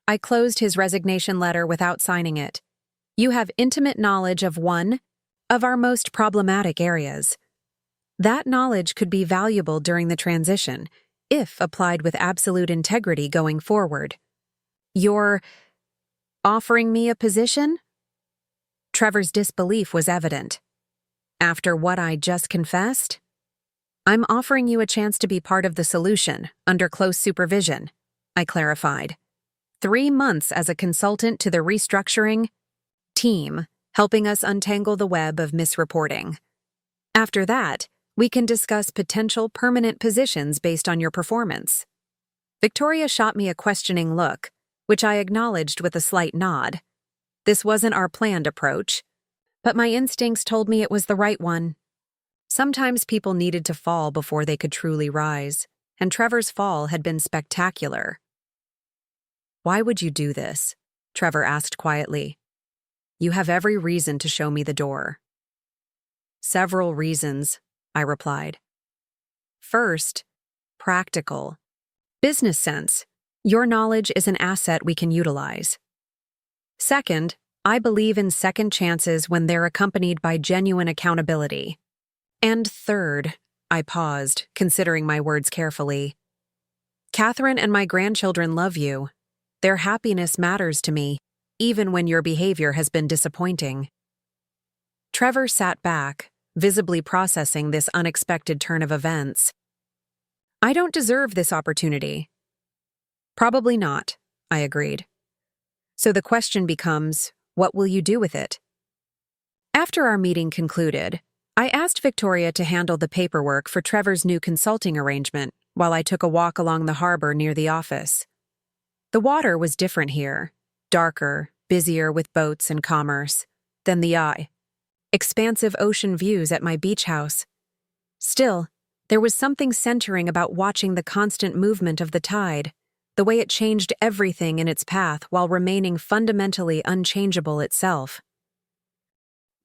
I closed his resignation letter without signing it. You have intimate knowledge of one of our most problematic areas. That knowledge could be valuable during the transition, if applied with absolute integrity going forward. You're offering me a position? Trevor's disbelief was evident. After what I just confessed? I'm offering you a chance to be part of the solution, under close supervision, I clarified. 3 months as a consultant to the restructuring team, helping us untangle the web of misreporting. After that, we can discuss potential permanent positions based on your performance. Victoria shot me a questioning look, which I acknowledged with a slight nod. This wasn't our planned approach, but my instincts told me it was the right one. Sometimes people needed to fall before they could truly rise, and Trevor's fall had been spectacular. Why would you do this? Trevor asked quietly. You have every reason to show me the door. Several reasons, I replied. First, practical. Business sense. Your knowledge is an asset we can utilize. Second, I believe in second chances when they're accompanied by genuine accountability. And third, I paused, considering my words carefully. Katherine and my grandchildren love you. Their happiness matters to me, even when your behavior has been disappointing. Trevor sat back, visibly processing this unexpected turn of events. I don't deserve this opportunity. Probably not, I agreed. So the question becomes, what will you do with it? After our meeting concluded, I asked Victoria to handle the paperwork for Trevor's new consulting arrangement while I took a walk along the harbor near the office. The water was different here, darker, busier with boats and commerce, than the eye. Expansive ocean views at my beach house. Still, there was something centering about watching the constant movement of the tide, the way it changed everything in its path while remaining fundamentally unchangeable itself.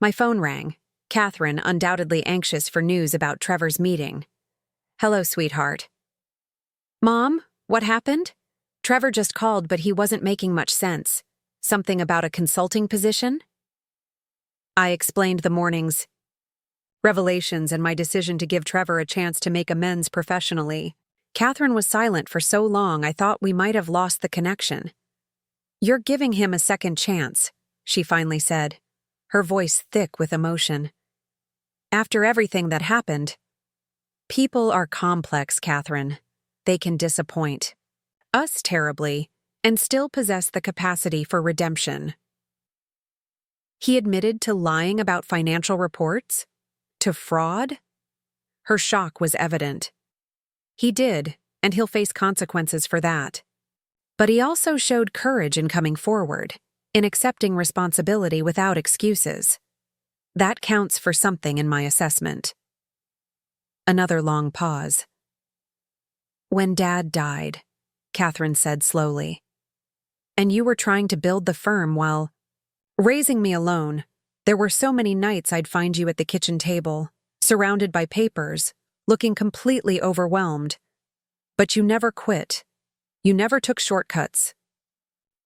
My phone rang, Katherine undoubtedly anxious for news about Trevor's meeting. Hello, sweetheart. Mom, what happened? Trevor just called, but he wasn't making much sense. Something about a consulting position? I explained the morning's revelations and my decision to give Trevor a chance to make amends professionally. Katherine was silent for so long I thought we might have lost the connection. "You're giving him a second chance," she finally said, her voice thick with emotion. "After everything that happened." "People are complex, Katherine. They can disappoint us terribly and still possess the capacity for redemption." He admitted to lying about financial reports? To fraud? Her shock was evident. He did, and he'll face consequences for that. But he also showed courage in coming forward, in accepting responsibility without excuses. That counts for something in my assessment. Another long pause. "When Dad died," Katherine said slowly, "and you were trying to build the firm while raising me alone, there were so many nights I'd find you at the kitchen table, surrounded by papers, looking completely overwhelmed. But you never quit. You never took shortcuts.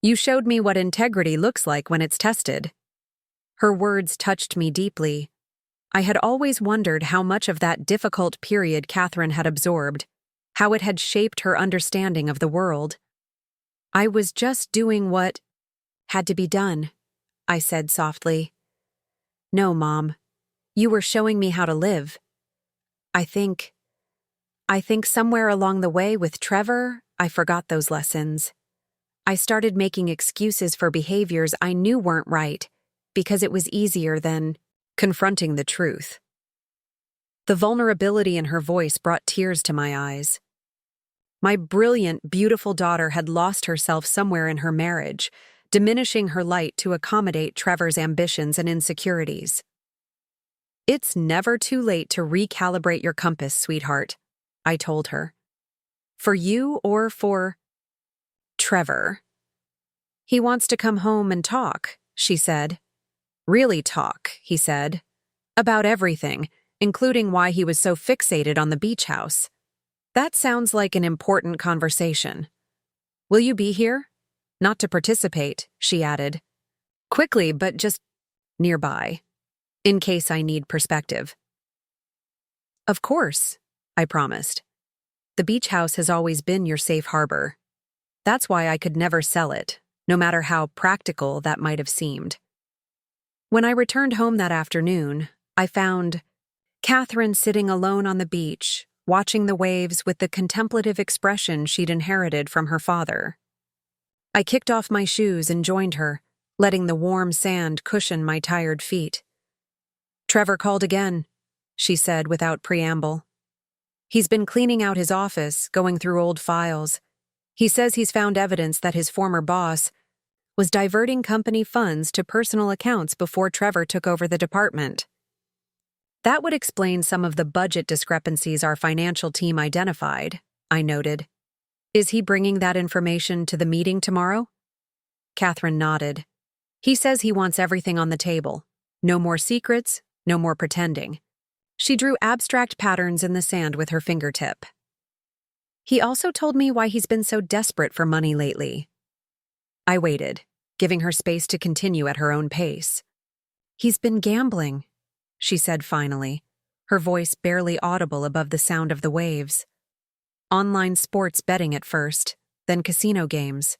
You showed me what integrity looks like when it's tested." Her words touched me deeply. I had always wondered how much of that difficult period Katherine had absorbed, how it had shaped her understanding of the world. "I was just doing what had to be done," I said softly. "No, Mom. You were showing me how to live. I think somewhere along the way with Trevor, I forgot those lessons. I started making excuses for behaviors I knew weren't right because it was easier than confronting the truth." The vulnerability in her voice brought tears to my eyes. My brilliant, beautiful daughter had lost herself somewhere in her marriage, diminishing her light to accommodate Trevor's ambitions and insecurities. "It's never too late to recalibrate your compass, sweetheart," I told her. "For you or for Trevor." "He wants to come home and talk," she said. "Really talk," he said. "About everything, including why he was so fixated on the beach house. That sounds like an important conversation. Will you be here? Not to participate," she added. "Quickly, but just nearby, in case I need perspective." "Of course," I promised. "The beach house has always been your safe harbor. That's why I could never sell it, no matter how practical that might have seemed." When I returned home that afternoon, I found Katherine sitting alone on the beach, watching the waves with the contemplative expression she'd inherited from her father. I kicked off my shoes and joined her, letting the warm sand cushion my tired feet. "Trevor called again," she said without preamble. "He's been cleaning out his office, going through old files. He says he's found evidence that his former boss was diverting company funds to personal accounts before Trevor took over the department. That would explain some of the budget discrepancies our financial team identified," I noted. "Is he bringing that information to the meeting tomorrow?" Katherine nodded. "He says he wants everything on the table. No more secrets, no more pretending." She drew abstract patterns in the sand with her fingertip. "He also told me why he's been so desperate for money lately." I waited, giving her space to continue at her own pace. "He's been gambling," she said finally, her voice barely audible above the sound of the waves. "Online sports betting at first, then casino games.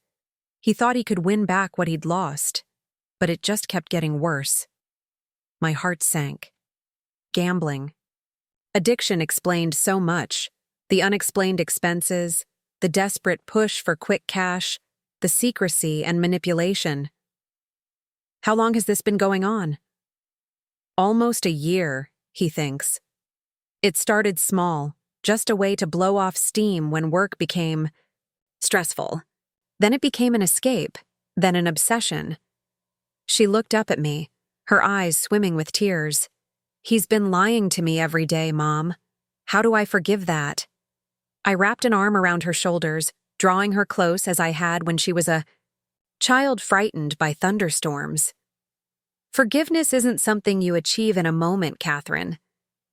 He thought he could win back what he'd lost, but it just kept getting worse." My heart sank. Gambling. Addiction explained so much. The unexplained expenses, the desperate push for quick cash, the secrecy and manipulation. "How long has this been going on?" "Almost a year," he thinks. "It started small, just a way to blow off steam when work became stressful. Then it became an escape, then an obsession." She looked up at me, her eyes swimming with tears. "He's been lying to me every day, Mom. How do I forgive that?" I wrapped an arm around her shoulders, drawing her close as I had when she was a child frightened by thunderstorms. "Forgiveness isn't something you achieve in a moment, Katherine.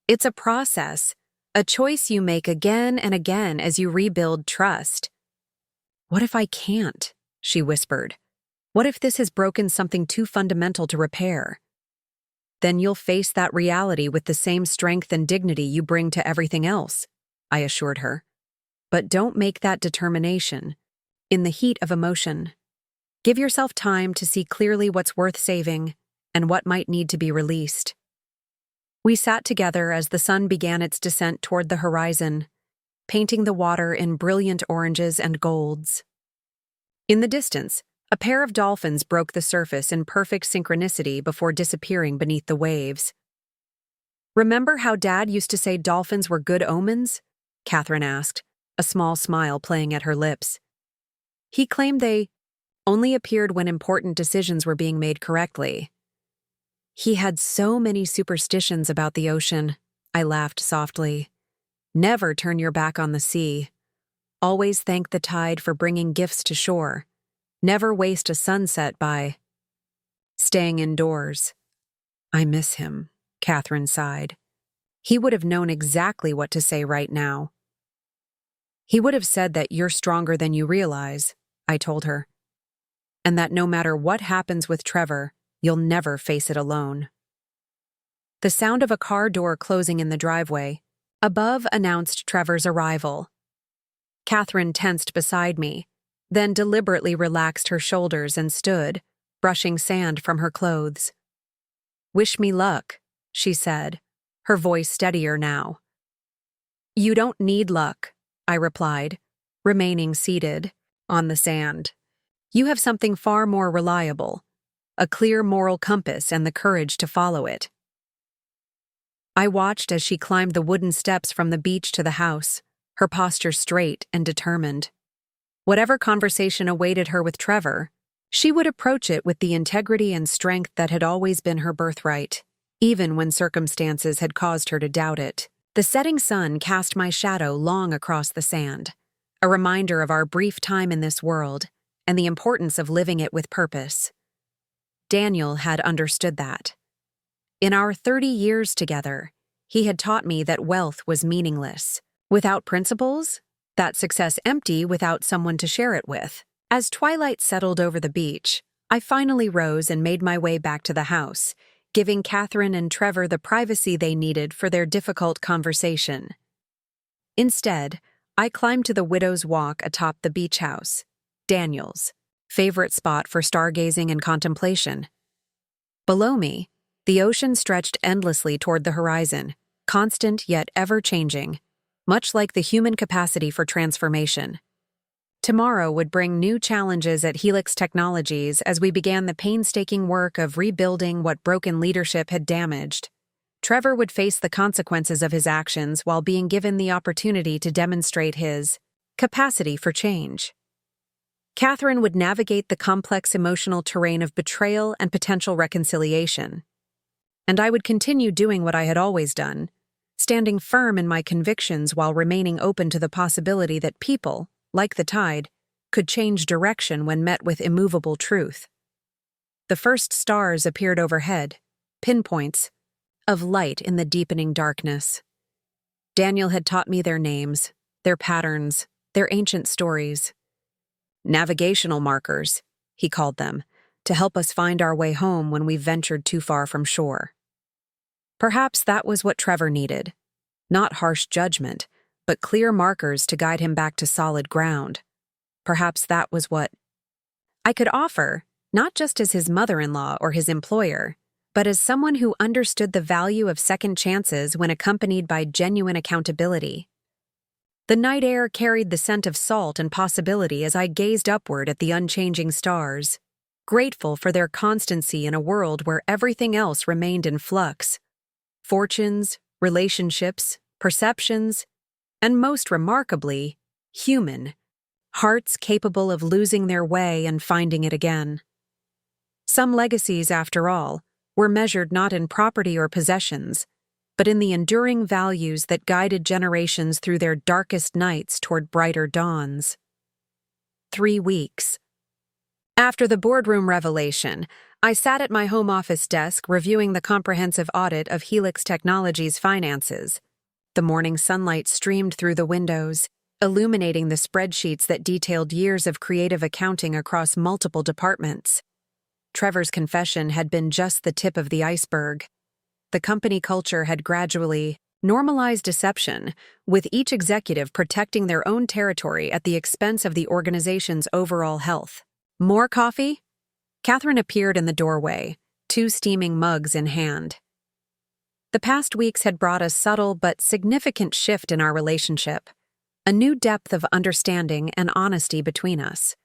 It's a process, a choice you make again and again as you rebuild trust." "What if I can't?" she whispered. "What if this has broken something too fundamental to repair?" Then you'll face that reality with the same strength and dignity you bring to everything else, I assured her. But don't make that determination in the heat of emotion. Give yourself time to see clearly what's worth saving and what might need to be released. We sat together as the sun began its descent toward the horizon, painting the water in brilliant oranges and golds. In the distance, a pair of dolphins broke the surface in perfect synchronicity before disappearing beneath the waves. "Remember how Dad used to say dolphins were good omens?" Katherine asked, a small smile playing at her lips. "He claimed they only appeared when important decisions were being made correctly." "He had so many superstitions about the ocean," I laughed softly. "Never turn your back on the sea. Always thank the tide for bringing gifts to shore. Never waste a sunset by staying indoors." "I miss him," Katherine sighed. "He would have known exactly what to say right now." "He would have said that you're stronger than you realize," I told her, "and that no matter what happens with Trevor, you'll never face it alone." The sound of a car door closing in the driveway above announced Trevor's arrival. Katherine tensed beside me, then deliberately relaxed her shoulders and stood, brushing sand from her clothes. "Wish me luck," she said, her voice steadier now. "You don't need luck," I replied, remaining seated on the sand. "You have something far more reliable, a clear moral compass and the courage to follow it." I watched as she climbed the wooden steps from the beach to the house, her posture straight and determined. Whatever conversation awaited her with Trevor, she would approach it with the integrity and strength that had always been her birthright, even when circumstances had caused her to doubt it. The setting sun cast my shadow long across the sand, a reminder of our brief time in this world and the importance of living it with purpose. Daniel had understood that. In our 30 years together, he had taught me that wealth was meaningless. Without principles, that success empty without someone to share it with. As twilight settled over the beach, I finally rose and made my way back to the house, giving Katherine and Trevor the privacy they needed for their difficult conversation. Instead, I climbed to the widow's walk atop the beach house, Daniel's favorite spot for stargazing and contemplation. Below me, the ocean stretched endlessly toward the horizon, constant yet ever-changing, much like the human capacity for transformation. Tomorrow would bring new challenges at Helix Technologies as we began the painstaking work of rebuilding what broken leadership had damaged. Trevor would face the consequences of his actions while being given the opportunity to demonstrate his capacity for change. Katherine would navigate the complex emotional terrain of betrayal and potential reconciliation. And I would continue doing what I had always done, standing firm in my convictions while remaining open to the possibility that people, like the tide, could change direction when met with immovable truth. The first stars appeared overhead, pinpoints of light in the deepening darkness. Daniel had taught me their names, their patterns, their ancient stories. Navigational markers, he called them, to help us find our way home when we ventured too far from shore. Perhaps that was what Trevor needed. Not harsh judgment, but clear markers to guide him back to solid ground. Perhaps that was what I could offer, not just as his mother-in-law or his employer, but as someone who understood the value of second chances when accompanied by genuine accountability. The night air carried the scent of salt and possibility as I gazed upward at the unchanging stars, grateful for their constancy in a world where everything else remained in flux. Fortunes, relationships, perceptions, and most remarkably, human, hearts capable of losing their way and finding it again. Some legacies, after all, were measured not in property or possessions, but in the enduring values that guided generations through their darkest nights toward brighter dawns. 3 weeks. After the boardroom revelation, I sat at my home office desk reviewing the comprehensive audit of Helix Technologies' finances. The morning sunlight streamed through the windows, illuminating the spreadsheets that detailed years of creative accounting across multiple departments. Trevor's confession had been just the tip of the iceberg. The company culture had gradually normalized deception, with each executive protecting their own territory at the expense of the organization's overall health. More coffee? Katherine appeared in the doorway, 2 steaming mugs in hand. The past weeks had brought a subtle but significant shift in our relationship, a new depth of understanding and honesty between us.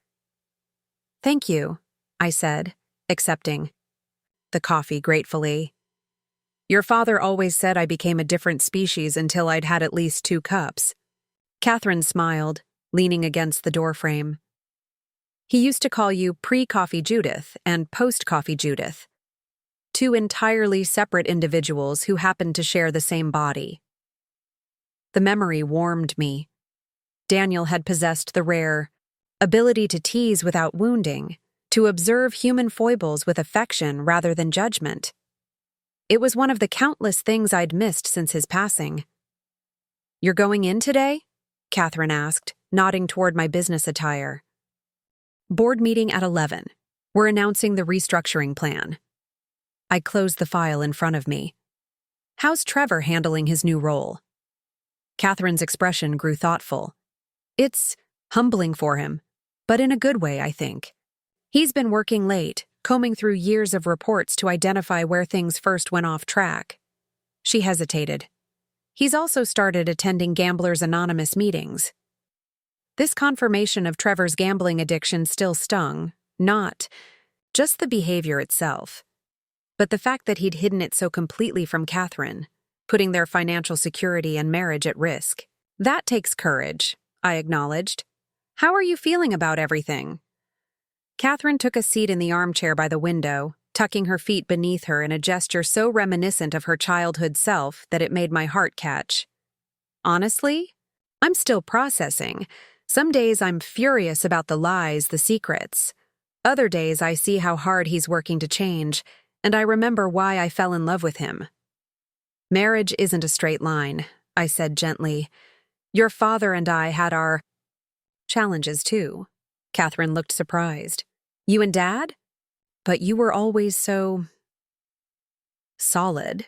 "Thank you," I said, accepting the coffee gratefully. "Your father always said I became a different species until I'd had at least 2 cups. Katherine smiled, leaning against the doorframe. "He used to call you pre-coffee Judith and post-coffee Judith, 2 entirely separate individuals who happened to share the same body." The memory warmed me. Daniel had possessed the rare ability to tease without wounding, to observe human foibles with affection rather than judgment. It was one of the countless things I'd missed since his passing. "You're going in today?" Katherine asked, nodding toward my business attire. "Board meeting at 11. We're announcing the restructuring plan." I closed the file in front of me. "How's Trevor handling his new role?" Katherine's expression grew thoughtful. "It's humbling for him, but in a good way, I think. He's been working late, combing through years of reports to identify where things first went off track." She hesitated. "He's also started attending Gamblers Anonymous meetings." This confirmation of Trevor's gambling addiction still stung, not just the behavior itself, but the fact that he'd hidden it so completely from Katherine, putting their financial security and marriage at risk. "That takes courage," I acknowledged. "How are you feeling about everything?" Katherine took a seat in the armchair by the window, tucking her feet beneath her in a gesture so reminiscent of her childhood self that it made my heart catch. "Honestly, I'm still processing. Some days I'm furious about the lies, the secrets. Other days I see how hard he's working to change, and I remember why I fell in love with him." "Marriage isn't a straight line," I said gently. "Your father and I had our challenges too." Katherine looked surprised. "You and Dad? But you were always so solid."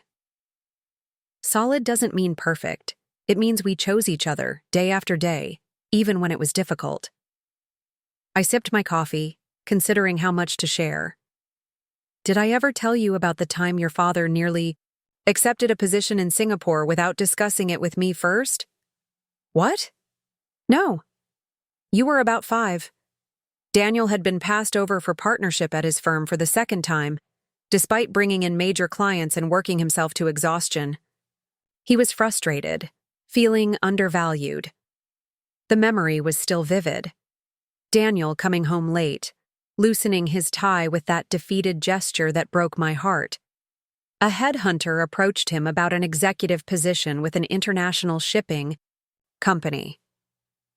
"Solid doesn't mean perfect. It means we chose each other, day after day, even when it was difficult." I sipped my coffee, considering how much to share. "Did I ever tell you about the time your father nearly accepted a position in Singapore without discussing it with me first?" "What?" "No. You were about 5. Daniel had been passed over for partnership at his firm for the 2nd time, despite bringing in major clients and working himself to exhaustion. He was frustrated, feeling undervalued. The memory was still vivid. Daniel coming home late, loosening his tie with that defeated gesture that broke my heart. A headhunter approached him about an executive position with an international shipping company.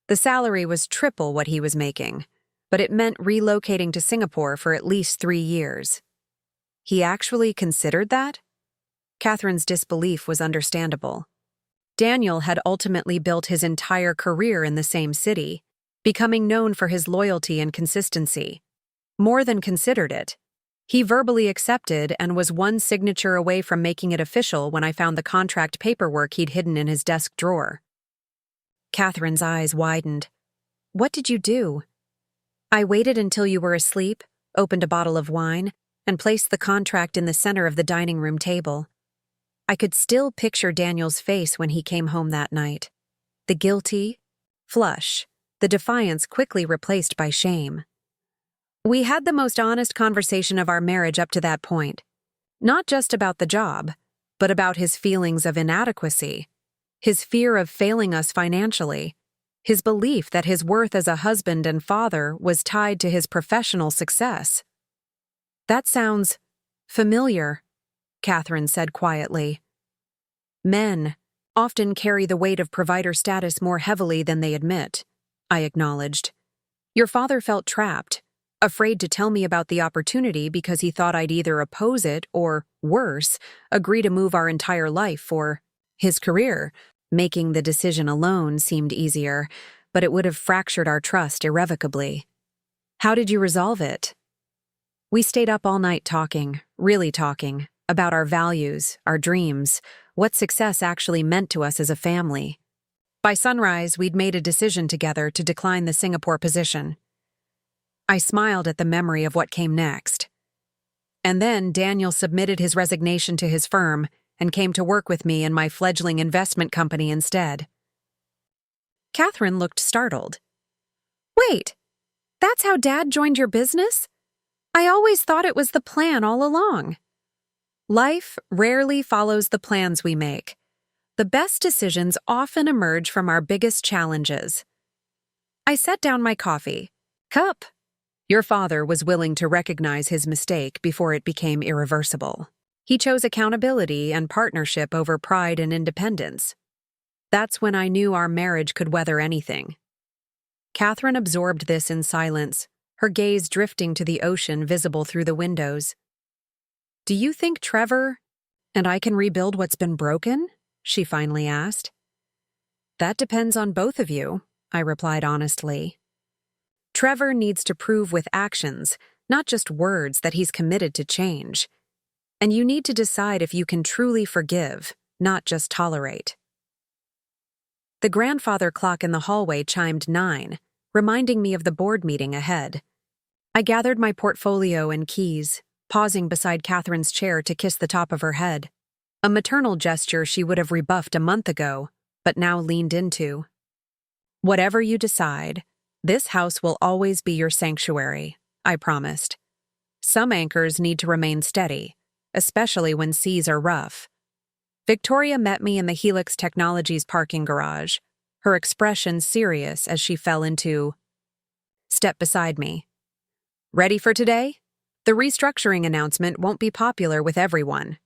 The salary was triple what he was making, but it meant relocating to Singapore for at least 3 years. He actually considered that? Katherine's disbelief was understandable. Daniel had ultimately built his entire career in the same city, becoming known for his loyalty and consistency. More than considered it. He verbally accepted and was one signature away from making it official when I found the contract paperwork he'd hidden in his desk drawer. Katherine's eyes widened. "What did you do?" "I waited until you were asleep, opened a bottle of wine, and placed the contract in the center of the dining room table." I could still picture Daniel's face when he came home that night. The guilty flush, the defiance quickly replaced by shame. We had the most honest conversation of our marriage up to that point. Not just about the job, but about his feelings of inadequacy, his fear of failing us financially, his belief that his worth as a husband and father was tied to his professional success. "That sounds familiar," Katherine said quietly. "Men often carry the weight of provider status more heavily than they admit," I acknowledged. "Your father felt trapped, afraid to tell me about the opportunity because he thought I'd either oppose it or, worse, agree to move our entire life for his career. Making the decision alone seemed easier, but it would have fractured our trust irrevocably." "How did you resolve it?" "We stayed up all night talking, really talking, about our values, our dreams, what success actually meant to us as a family. By sunrise, we'd made a decision together to decline the Singapore position. I smiled at the memory of what came next. And then Daniel submitted his resignation to his firm and came to work with me in my fledgling investment company instead. Katherine looked startled. Wait, that's how Dad joined your business? I always thought it was the plan all along. Life rarely follows the plans we make. The best decisions often emerge from our biggest challenges. I set down my coffee. Cup. Your father was willing to recognize his mistake before it became irreversible. He chose accountability and partnership over pride and independence. That's when I knew our marriage could weather anything. Katherine absorbed this in silence, her gaze drifting to the ocean visible through the windows. Do you think Trevor and I can rebuild what's been broken? She finally asked. That depends on both of you, I replied honestly. Trevor needs to prove with actions, not just words, that he's committed to change. And you need to decide if you can truly forgive, not just tolerate. The grandfather clock in the hallway chimed 9, reminding me of the board meeting ahead. I gathered my portfolio and keys, pausing beside Katherine's chair to kiss the top of her head. A maternal gesture she would have rebuffed a month ago, but now leaned into. Whatever you decide, this house will always be your sanctuary, I promised. Some anchors need to remain steady, especially when seas are rough. Victoria met me in the Helix Technologies parking garage, her expression serious as she fell into step beside me. Ready for today? The restructuring announcement won't be popular with everyone.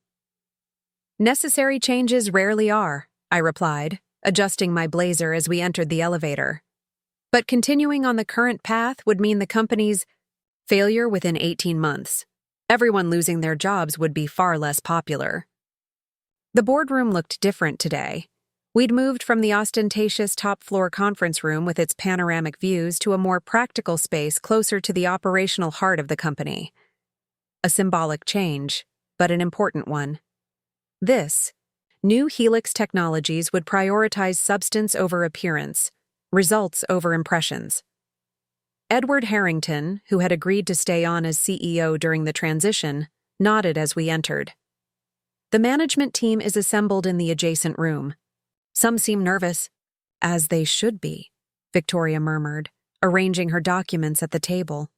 Necessary changes rarely are, I replied, adjusting my blazer as we entered the elevator. But continuing on the current path would mean the company's failure within 18 months. Everyone losing their jobs would be far less popular. The boardroom looked different today. We'd moved from the ostentatious top-floor conference room with its panoramic views to a more practical space closer to the operational heart of the company. A symbolic change, but an important one. This, new Helix Technologies would prioritize substance over appearance, results over impressions. Edward Harrington, who had agreed to stay on as CEO during the transition, nodded as we entered. The management team is assembled in the adjacent room. Some seem nervous, as they should be, Victoria murmured, arranging her documents at the table.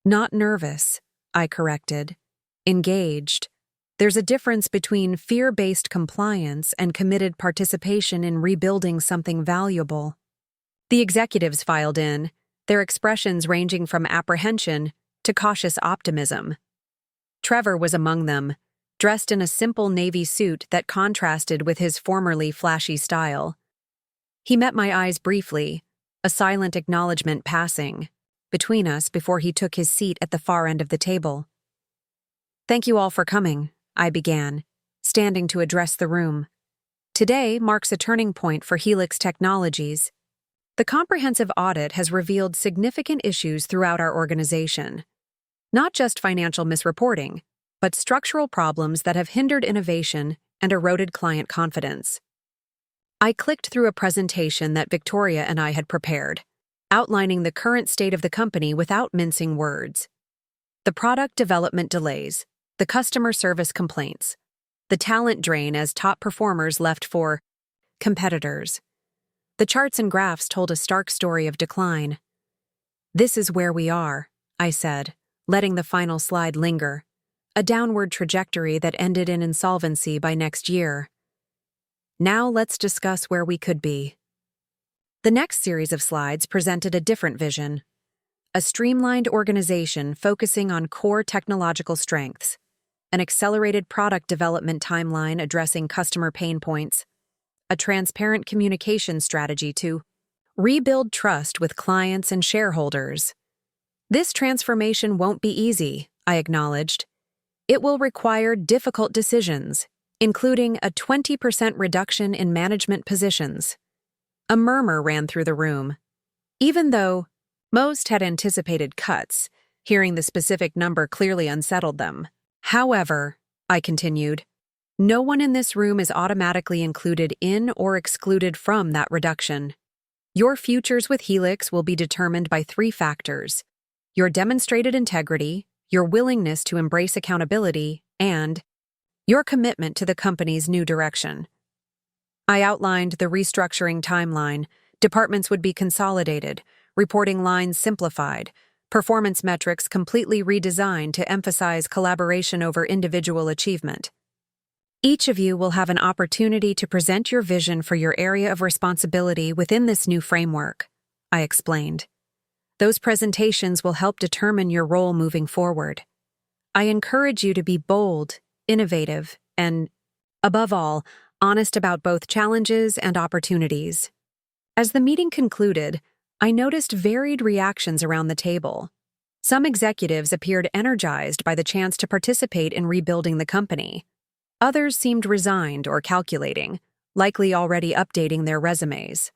Not nervous, I corrected. Engaged. There's a difference between fear-based compliance and committed participation in rebuilding something valuable. The executives filed in, their expressions ranging from apprehension to cautious optimism. Trevor was among them, dressed in a simple navy suit that contrasted with his formerly flashy style. He met my eyes briefly, a silent acknowledgement passing between us before he took his seat at the far end of the table. Thank you all for coming, I began, standing to address the room. Today marks a turning point for Helix Technologies. The comprehensive audit has revealed significant issues throughout our organization. Not just financial misreporting, but structural problems that have hindered innovation and eroded client confidence. I clicked through a presentation that Victoria and I had prepared, outlining the current state of the company without mincing words. The product development delays, the customer service complaints, the talent drain as top performers left for competitors. The charts and graphs told a stark story of decline. This is where we are, I said, letting the final slide linger, a downward trajectory that ended in insolvency by next year. Now let's discuss where we could be. The next series of slides presented a different vision. A streamlined organization focusing on core technological strengths, an accelerated product development timeline addressing customer pain points, a transparent communication strategy to rebuild trust with clients and shareholders. This transformation won't be easy, I acknowledged. It will require difficult decisions, including a 20% reduction in management positions. A murmur ran through the room. Even though most had anticipated cuts, hearing the specific number clearly unsettled them. However, I continued. No one in this room is automatically included in or excluded from that reduction. Your futures with Helix will be determined by 3 factors: your demonstrated integrity, your willingness to embrace accountability, and your commitment to the company's new direction. I outlined the restructuring timeline. Departments would be consolidated, reporting lines simplified, performance metrics completely redesigned to emphasize collaboration over individual achievement. Each of you will have an opportunity to present your vision for your area of responsibility within this new framework, I explained. Those presentations will help determine your role moving forward. I encourage you to be bold, innovative, and, above all, honest about both challenges and opportunities. As the meeting concluded, I noticed varied reactions around the table. Some executives appeared energized by the chance to participate in rebuilding the company. Others seemed resigned or calculating, likely already updating their resumes.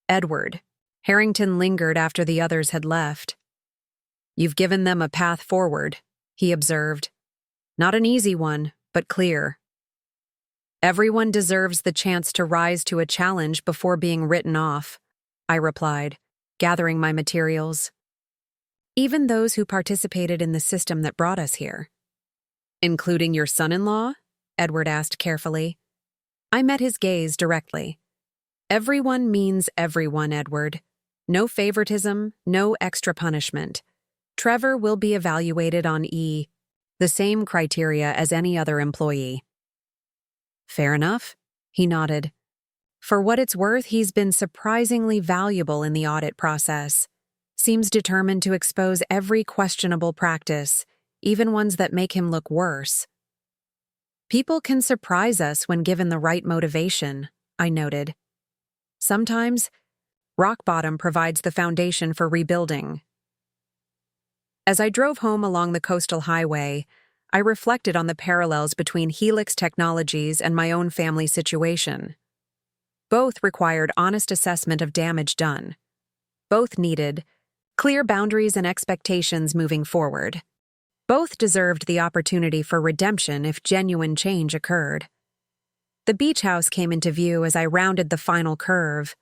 Edward. Harrington lingered after the others had left. You've given them a path forward, he observed. Not an easy one, but clear. Everyone deserves the chance to rise to a challenge before being written off, I replied, gathering my materials. Even those who participated in the system that brought us here. Including your son-in-law? Edward asked carefully. I met his gaze directly. Everyone means everyone, Edward. No favoritism, no extra punishment. Trevor will be evaluated on the same criteria as any other employee. Fair enough, he nodded. For what it's worth, he's been surprisingly valuable in the audit process. Seems determined to expose every questionable practice, even ones that make him look worse. People can surprise us when given the right motivation, I noted. Sometimes, rock bottom provides the foundation for rebuilding. As I drove home along the coastal highway, I reflected on the parallels between Helix Technologies and my own family situation. Both required honest assessment of damage done. Both needed clear boundaries and expectations moving forward. Both deserved the opportunity for redemption if genuine change occurred. The beach house came into view as I rounded the final curve,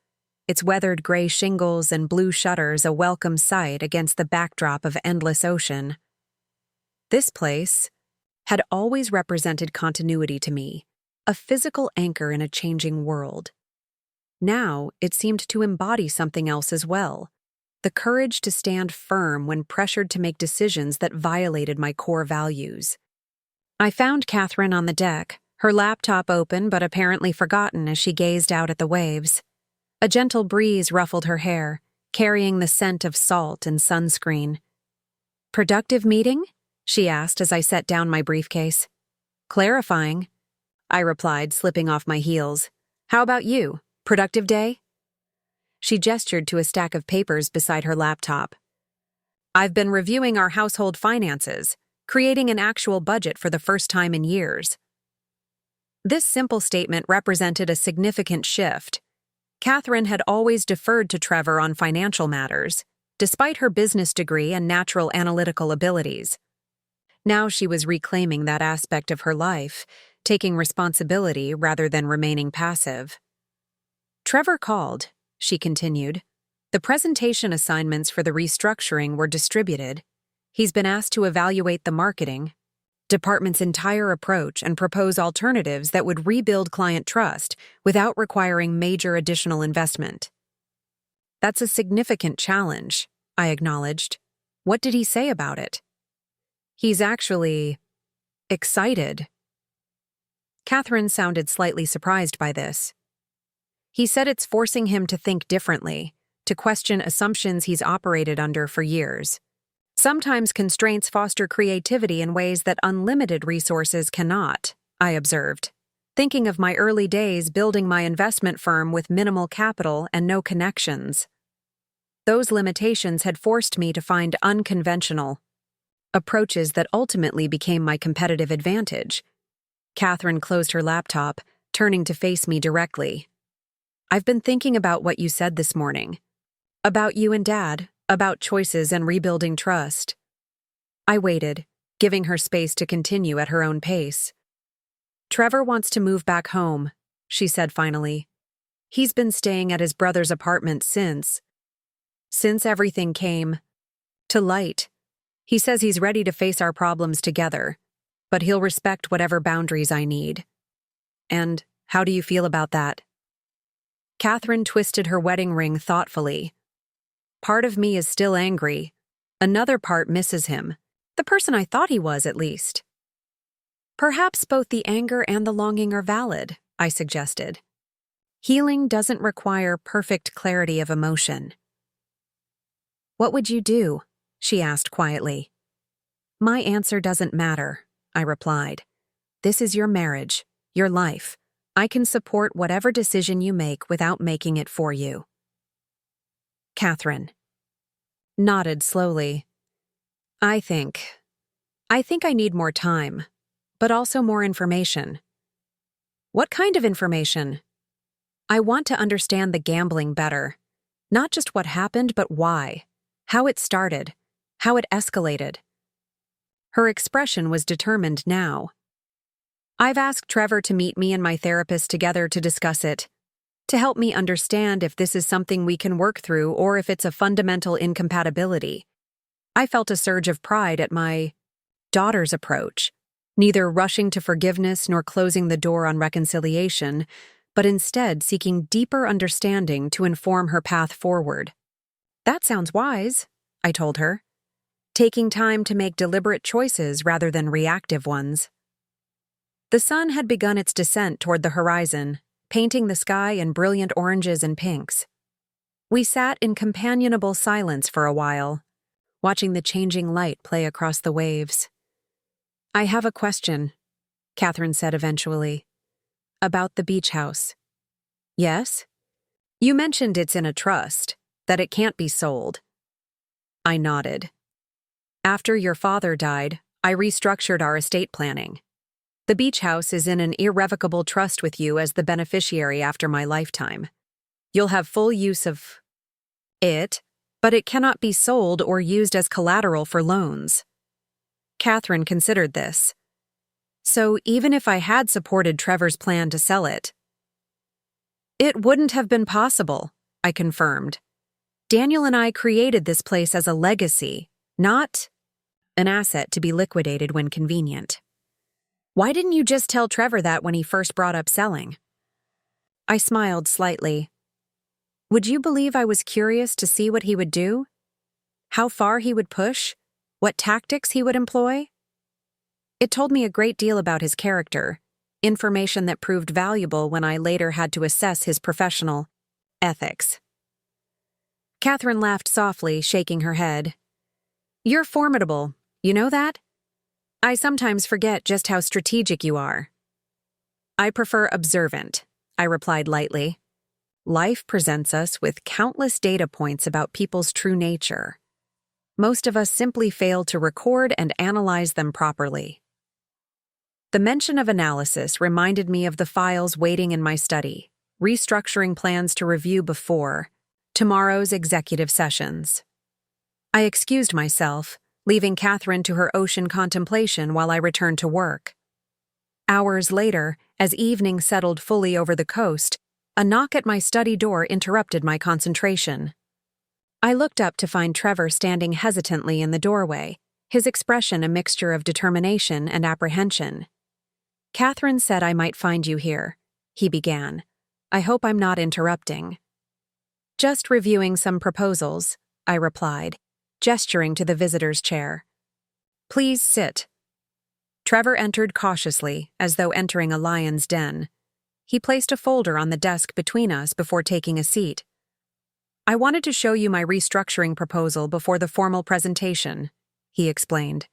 its weathered gray shingles and blue shutters a welcome sight against the backdrop of endless ocean. This place had always represented continuity to me, a physical anchor in a changing world. Now it seemed to embody something else as well. The courage to stand firm when pressured to make decisions that violated my core values. I found Katherine on the deck, her laptop open but apparently forgotten as she gazed out at the waves. A gentle breeze ruffled her hair, carrying the scent of salt and sunscreen. Productive meeting? She asked as I set down my briefcase. Clarifying, I replied, slipping off my heels. How about you? Productive day? She gestured to a stack of papers beside her laptop. I've been reviewing our household finances, creating an actual budget for the first time in years. This simple statement represented a significant shift. Katherine had always deferred to Trevor on financial matters, despite her business degree and natural analytical abilities. Now she was reclaiming that aspect of her life, taking responsibility rather than remaining passive. Trevor called, she continued. The presentation assignments for the restructuring were distributed. He's been asked to evaluate the marketing department's entire approach and propose alternatives that would rebuild client trust without requiring major additional investment. That's a significant challenge, I acknowledged. What did he say about it? He's actually excited. Katherine sounded slightly surprised by this. He said it's forcing him to think differently, to question assumptions he's operated under for years. Sometimes constraints foster creativity in ways that unlimited resources cannot, I observed, thinking of my early days building my investment firm with minimal capital and no connections. Those limitations had forced me to find unconventional approaches that ultimately became my competitive advantage. Katherine closed her laptop, turning to face me directly. I've been thinking about what you said this morning. About you and Dad, about choices and rebuilding trust. I waited, giving her space to continue at her own pace. "Trevor wants to move back home," she said finally. "He's been staying at his brother's apartment since everything came to light. He says he's ready to face our problems together, but he'll respect whatever boundaries I need." "And how do you feel about that?" Katherine twisted her wedding ring thoughtfully. "Part of me is still angry. Another part misses him. The person I thought he was, at least." "Perhaps both the anger and the longing are valid," I suggested. "Healing doesn't require perfect clarity of emotion." "What would you do?" she asked quietly. "My answer doesn't matter," I replied. "This is your marriage, your life. I can support whatever decision you make without making it for you." Katherine nodded slowly. I think I need more time, but also more information." "What kind of information?" "I want to understand the gambling better. Not just what happened, but why. How it started. How it escalated." Her expression was determined now. "I've asked Trevor to meet me and my therapist together to discuss it, to help me understand if this is something we can work through or if it's a fundamental incompatibility." I felt a surge of pride at my daughter's approach, neither rushing to forgiveness nor closing the door on reconciliation, but instead seeking deeper understanding to inform her path forward. "That sounds wise," I told her. "Taking time to make deliberate choices rather than reactive ones." The sun had begun its descent toward the horizon, painting the sky in brilliant oranges and pinks. We sat in companionable silence for a while, watching the changing light play across the waves. "I have a question," Katherine said eventually. "About the beach house." "Yes?" "You mentioned it's in a trust, that it can't be sold." I nodded. "After your father died, I restructured our estate planning. The beach house is in an irrevocable trust with you as the beneficiary after my lifetime. You'll have full use of it, but it cannot be sold or used as collateral for loans." Katherine considered this. "So even if I had supported Trevor's plan to sell it?" "It wouldn't have been possible," I confirmed. "Daniel and I created this place as a legacy, not an asset to be liquidated when convenient." "Why didn't you just tell Trevor that when he first brought up selling?" I smiled slightly. "Would you believe I was curious to see what he would do? How far he would push? What tactics he would employ?" It told me a great deal about his character, information that proved valuable when I later had to assess his professional ethics. Katherine laughed softly, shaking her head. "You're formidable, you know that? I sometimes forget just how strategic you are." "I prefer observant," I replied lightly. "Life presents us with countless data points about people's true nature. Most of us simply fail to record and analyze them properly." The mention of analysis reminded me of the files waiting in my study, restructuring plans to review before tomorrow's executive sessions. I excused myself, leaving Katherine to her ocean contemplation while I returned to work. Hours later, as evening settled fully over the coast, a knock at my study door interrupted my concentration. I looked up to find Trevor standing hesitantly in the doorway, his expression a mixture of determination and apprehension. "Katherine said I might find you here," he began. "I hope I'm not interrupting." "Just reviewing some proposals," I replied, gesturing to the visitor's chair. "Please sit." Trevor entered cautiously, as though entering a lion's den. He placed a folder on the desk between us before taking a seat. "I wanted to show you my restructuring proposal before the formal presentation," he explained.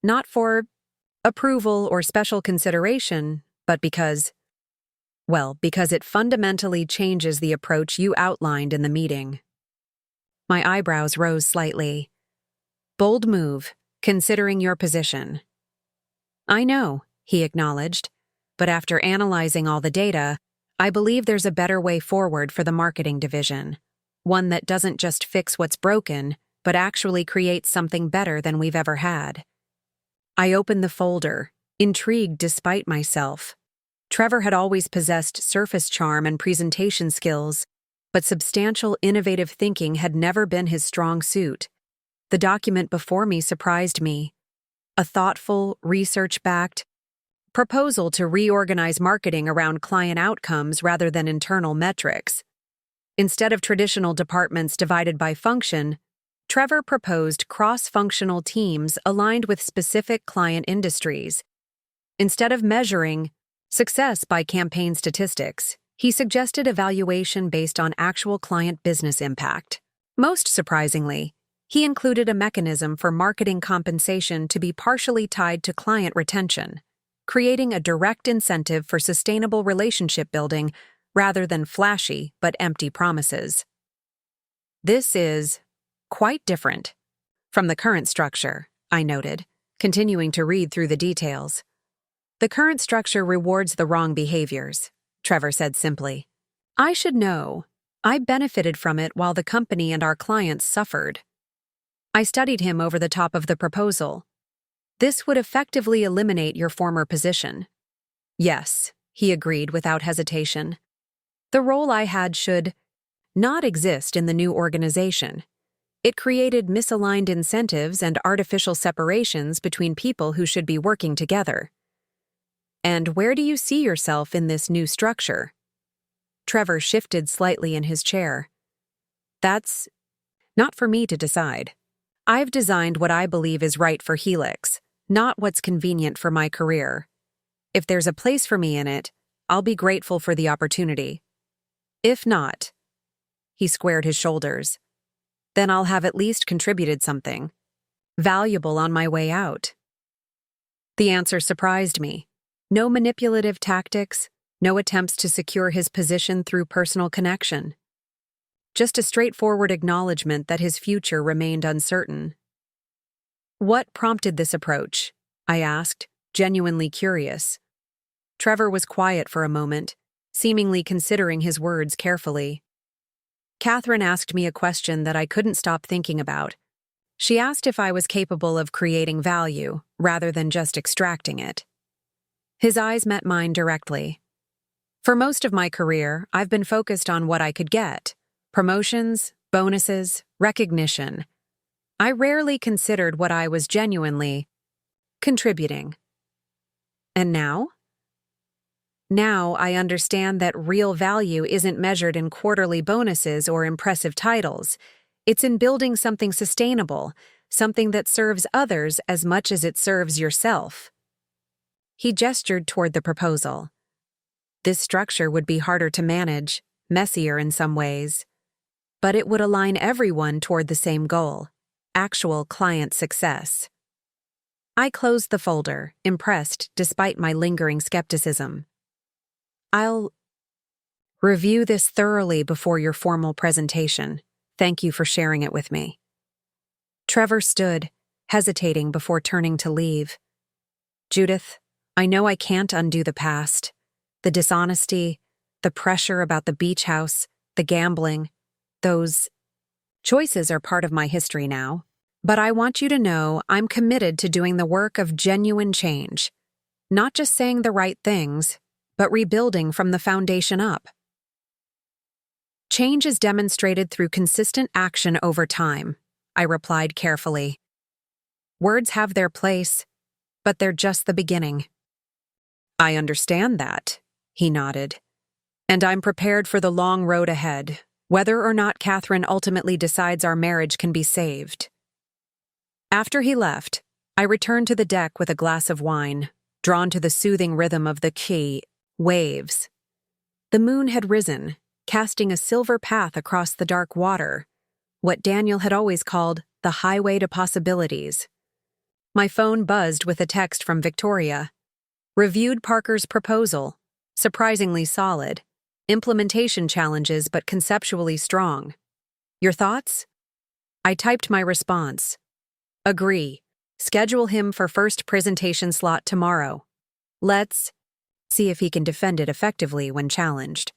"Not for approval or special consideration, but because it fundamentally changes the approach you outlined in the meeting." My eyebrows rose slightly. "Bold move, considering your position." "I know," he acknowledged, "but after analyzing all the data, I believe there's a better way forward for the marketing division. One that doesn't just fix what's broken, but actually creates something better than we've ever had." I opened the folder, intrigued despite myself. Trevor had always possessed surface charm and presentation skills, but substantial, innovative thinking had never been his strong suit. The document before me surprised me. A thoughtful, research-backed proposal to reorganize marketing around client outcomes rather than internal metrics. Instead of traditional departments divided by function, Trevor proposed cross-functional teams aligned with specific client industries. Instead of measuring success by campaign statistics, he suggested evaluation based on actual client business impact. Most surprisingly, he included a mechanism for marketing compensation to be partially tied to client retention, creating a direct incentive for sustainable relationship building rather than flashy but empty promises. This is quite different from the current structure, I noted, continuing to read through the details. The current structure rewards the wrong behaviors, Trevor said simply. I should know. I benefited from it while the company and our clients suffered. I studied him over the top of the proposal. This would effectively eliminate your former position. Yes, he agreed without hesitation. The role I had should not exist in the new organization. It created misaligned incentives and artificial separations between people who should be working together. And where do you see yourself in this new structure? Trevor shifted slightly in his chair. That's not for me to decide. I've designed what I believe is right for Helix, not what's convenient for my career. If there's a place for me in it, I'll be grateful for the opportunity. If not, he squared his shoulders, then I'll have at least contributed something valuable on my way out. The answer surprised me. No manipulative tactics, no attempts to secure his position through personal connection. Just a straightforward acknowledgement that his future remained uncertain. What prompted this approach? I asked, genuinely curious. Trevor was quiet for a moment, seemingly considering his words carefully. Katherine asked me a question that I couldn't stop thinking about. She asked if I was capable of creating value, rather than just extracting it. His eyes met mine directly. For most of my career, I've been focused on what I could get. Promotions, bonuses, recognition. I rarely considered what I was genuinely contributing. And now? Now I understand that real value isn't measured in quarterly bonuses or impressive titles. It's in building something sustainable, something that serves others as much as it serves yourself. He gestured toward the proposal. This structure would be harder to manage, messier in some ways, but it would align everyone toward the same goal, actual client success. I closed the folder, impressed despite my lingering skepticism. I'll review this thoroughly before your formal presentation. Thank you for sharing it with me. Trevor stood, hesitating before turning to leave. Judith, I know I can't undo the past. The dishonesty, the pressure about the beach house, the gambling, those choices are part of my history now. But I want you to know I'm committed to doing the work of genuine change. Not just saying the right things, but rebuilding from the foundation up. Change is demonstrated through consistent action over time, I replied carefully. Words have their place, but they're just the beginning. I understand that, he nodded. And I'm prepared for the long road ahead, whether or not Katherine ultimately decides our marriage can be saved. After he left, I returned to the deck with a glass of wine, drawn to the soothing rhythm of the quay waves. The moon had risen, casting a silver path across the dark water, what Daniel had always called the highway to possibilities. My phone buzzed with a text from Victoria. Reviewed Parker's proposal, surprisingly solid. Implementation challenges but conceptually strong. Your thoughts? I typed my response. Agree. Schedule him for first presentation slot tomorrow. Let's see if he can defend it effectively when challenged.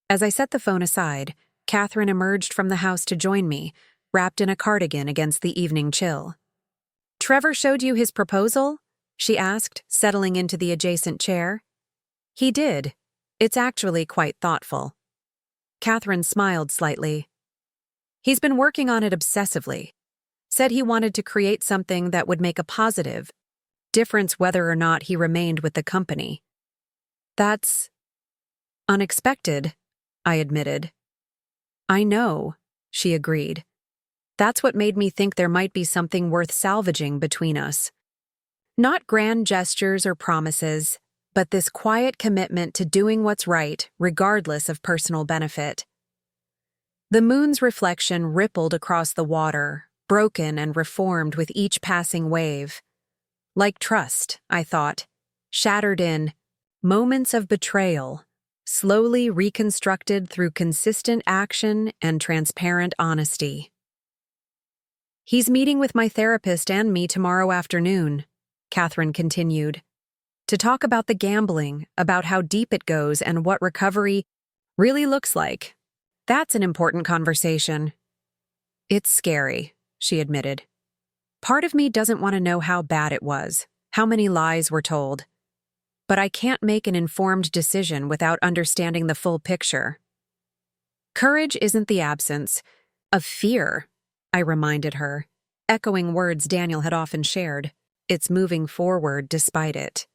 As I set the phone aside, Katherine emerged from the house to join me, wrapped in a cardigan against the evening chill. Trevor showed you his proposal? She asked, settling into the adjacent chair. He did. It's actually quite thoughtful. Katherine smiled slightly. He's been working on it obsessively. Said he wanted to create something that would make a positive difference whether or not he remained with the company. That's unexpected, I admitted. I know, she agreed. That's what made me think there might be something worth salvaging between us. Not grand gestures or promises, but this quiet commitment to doing what's right, regardless of personal benefit. The moon's reflection rippled across the water, broken and reformed with each passing wave. Like trust, I thought, shattered in moments of betrayal, slowly reconstructed through consistent action and transparent honesty. He's meeting with my therapist and me tomorrow afternoon, Katherine continued, to talk about the gambling, about how deep it goes and what recovery really looks like. That's an important conversation. It's scary, she admitted. Part of me doesn't want to know how bad it was, how many lies were told. But I can't make an informed decision without understanding the full picture. Courage isn't the absence of fear, I reminded her, echoing words Daniel had often shared. It's moving forward despite it.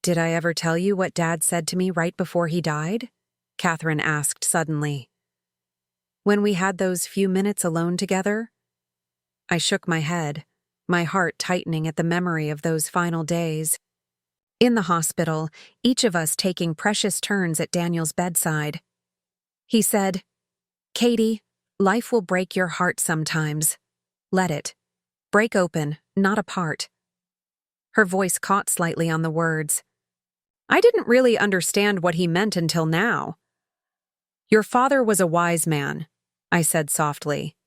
Did I ever tell you what Dad said to me right before he died? Katherine asked suddenly. When we had those few minutes alone together? I shook my head, my heart tightening at the memory of those final days. In the hospital, each of us taking precious turns at Daniel's bedside. He said, "Katie, life will break your heart sometimes. Let it. Break open, not apart." Her voice caught slightly on the words. I didn't really understand what he meant until now. Your father was a wise man, I said softly.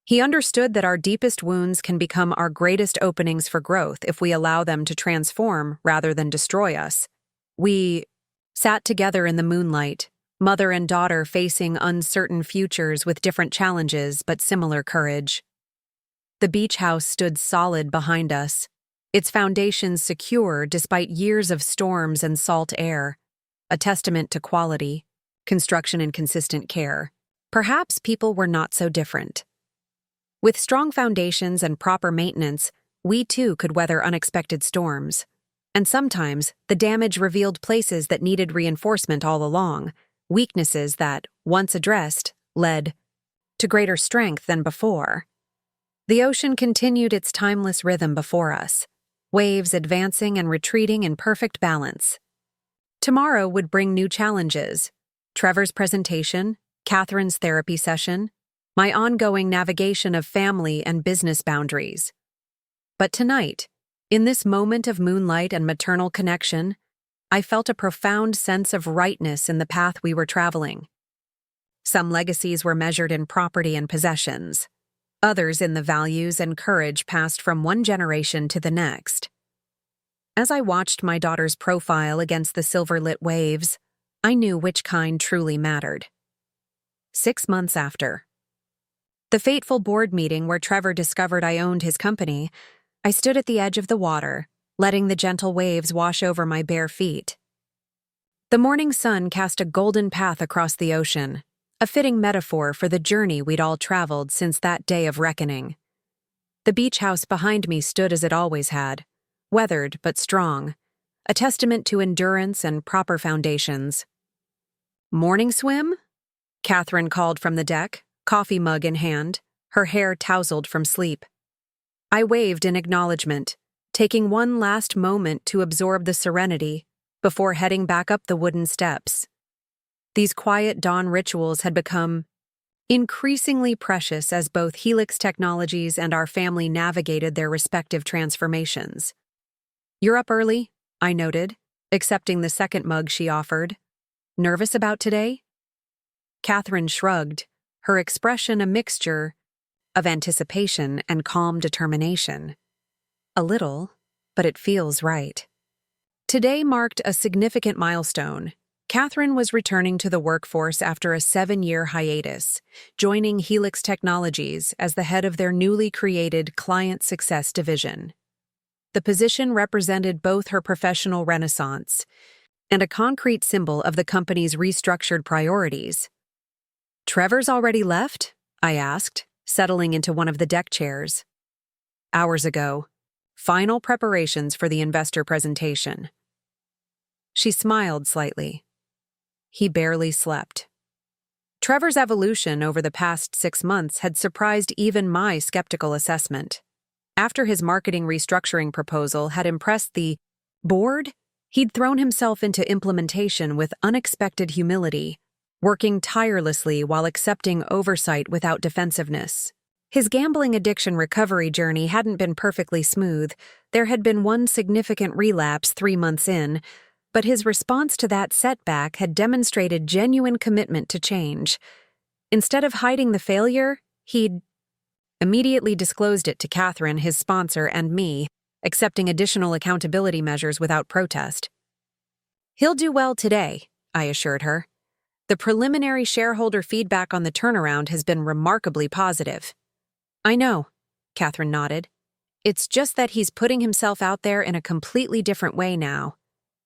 He understood that our deepest wounds can become our greatest openings for growth if we allow them to transform rather than destroy us. We sat together in the moonlight, mother and daughter facing uncertain futures with different challenges but similar courage. The beach house stood solid behind us, its foundations secure despite years of storms and salt air, a testament to quality, construction and consistent care. Perhaps people were not so different. With strong foundations and proper maintenance, we too could weather unexpected storms. And sometimes, the damage revealed places that needed reinforcement all along, weaknesses that, once addressed, led to greater strength than before. The ocean continued its timeless rhythm before us, waves advancing and retreating in perfect balance. Tomorrow would bring new challenges. Trevor's presentation, Katherine's therapy session, my ongoing navigation of family and business boundaries. But tonight, in this moment of moonlight and maternal connection, I felt a profound sense of rightness in the path we were traveling. Some legacies were measured in property and possessions, others in the values and courage passed from one generation to the next. As I watched my daughter's profile against the silver-lit waves, I knew which kind truly mattered. 6 months after the fateful board meeting where Trevor discovered I owned his company, I stood at the edge of the water, letting the gentle waves wash over my bare feet. The morning sun cast a golden path across the ocean, a fitting metaphor for the journey we'd all traveled since that day of reckoning. The beach house behind me stood as it always had, weathered but strong, a testament to endurance and proper foundations. "Morning swim?" Katherine called from the deck, coffee mug in hand, her hair tousled from sleep. I waved in acknowledgement, taking one last moment to absorb the serenity before heading back up the wooden steps. These quiet dawn rituals had become increasingly precious as both Helix Technologies and our family navigated their respective transformations. "You're up early," I noted, accepting the second mug she offered. "Nervous about today?" Katherine shrugged, her expression a mixture of anticipation and calm determination. "A little, but it feels right." Today marked a significant milestone, Katherine was returning to the workforce after a 7-year hiatus, joining Helix Technologies as the head of their newly created Client Success Division. The position represented both her professional renaissance and a concrete symbol of the company's restructured priorities. "Trevor's already left?" I asked, settling into one of the deck chairs. "Hours ago. Final preparations for the investor presentation." She smiled slightly. He barely slept. Trevor's evolution over the past 6 months had surprised even my skeptical assessment. After his marketing restructuring proposal had impressed the board, he'd thrown himself into implementation with unexpected humility, working tirelessly while accepting oversight without defensiveness. His gambling addiction recovery journey hadn't been perfectly smooth. There had been one significant relapse 3 months in, but his response to that setback had demonstrated genuine commitment to change. Instead of hiding the failure, he'd immediately disclosed it to Katherine, his sponsor, and me, accepting additional accountability measures without protest. "He'll do well today," I assured her. "The preliminary shareholder feedback on the turnaround has been remarkably positive." "I know," Katherine nodded. "It's just that he's putting himself out there in a completely different way now.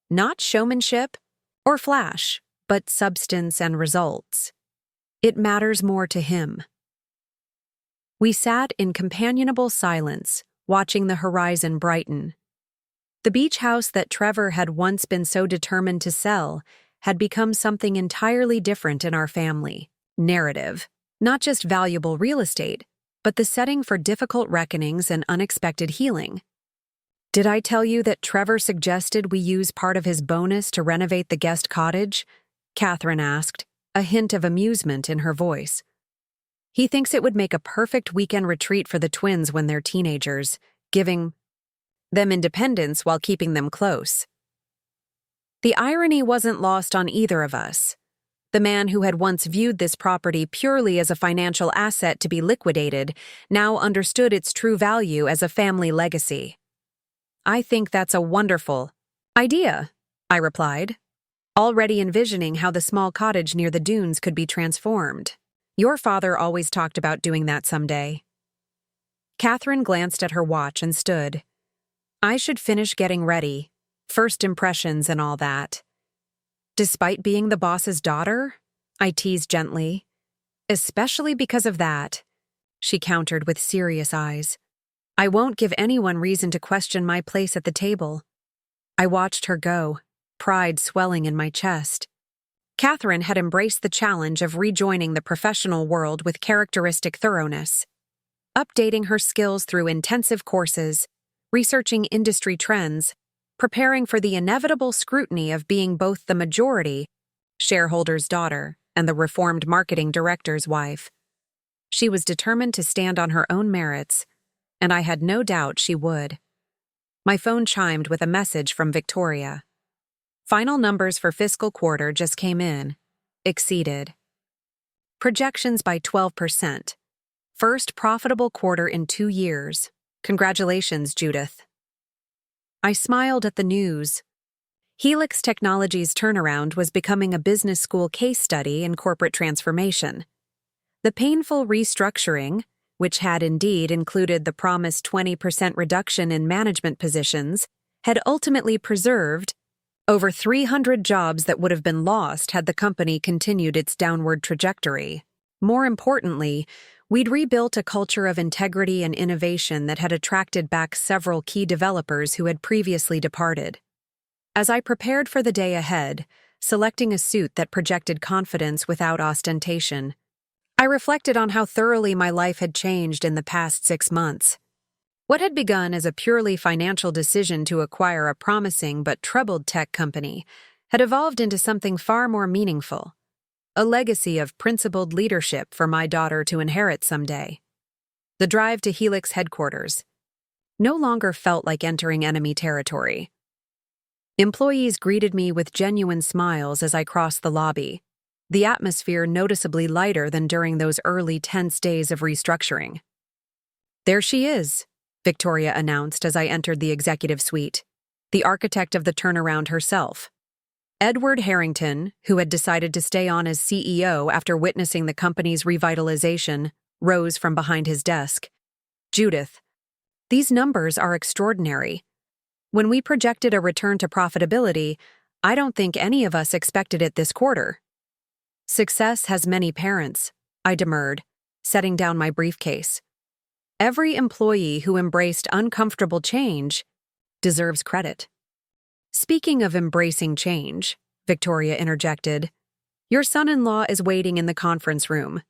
Not showmanship or flash, but substance and results. It matters more to him." We sat in companionable silence, watching the horizon brighten. The beach house that Trevor had once been so determined to sell had become something entirely different in our family narrative, not just valuable real estate, but the setting for difficult reckonings and unexpected healing. "Did I tell you that Trevor suggested we use part of his bonus to renovate the guest cottage?" Katherine asked, a hint of amusement in her voice. "He thinks it would make a perfect weekend retreat for the twins when they're teenagers, giving them independence while keeping them close." The irony wasn't lost on either of us. The man who had once viewed this property purely as a financial asset to be liquidated now understood its true value as a family legacy. "I think that's a wonderful idea," I replied, already envisioning how the small cottage near the dunes could be transformed. "Your father always talked about doing that someday." Katherine glanced at her watch and stood. "I should finish getting ready, first impressions and all that." "Despite being the boss's daughter?" I teased gently. "Especially because of that," she countered with serious eyes. "I won't give anyone reason to question my place at the table." I watched her go, pride swelling in my chest. Katherine had embraced the challenge of rejoining the professional world with characteristic thoroughness. Updating her skills through intensive courses, researching industry trends, preparing for the inevitable scrutiny of being both the majority shareholder's daughter and the reformed marketing director's wife. She was determined to stand on her own merits, and I had no doubt she would. My phone chimed with a message from Victoria. Final numbers for fiscal quarter just came in. Exceeded. Projections by 12%. First profitable quarter in 2 years. Congratulations, Judith. I smiled at the news. Helix Technologies' turnaround was becoming a business school case study in corporate transformation. The painful restructuring, which had indeed included the promised 20% reduction in management positions, had ultimately preserved over 300 jobs that would have been lost had the company continued its downward trajectory. More importantly, we'd rebuilt a culture of integrity and innovation that had attracted back several key developers who had previously departed. As I prepared for the day ahead, selecting a suit that projected confidence without ostentation, I reflected on how thoroughly my life had changed in the past 6 months. What had begun as a purely financial decision to acquire a promising but troubled tech company had evolved into something far more meaningful, a legacy of principled leadership for my daughter to inherit someday. The drive to Helix headquarters no longer felt like entering enemy territory. Employees greeted me with genuine smiles as I crossed the lobby, the atmosphere noticeably lighter than during those early tense days of restructuring. "There she is," Victoria announced as I entered the executive suite, the architect of the turnaround herself. Edward Harrington, who had decided to stay on as CEO after witnessing the company's revitalization, rose from behind his desk. Judith, these numbers are extraordinary. When we projected a return to profitability, I don't think any of us expected it this quarter. Success has many parents, I demurred, setting down my briefcase. Every employee who embraced uncomfortable change deserves credit. Speaking of embracing change, Victoria interjected, your son-in-law is waiting in the conference room.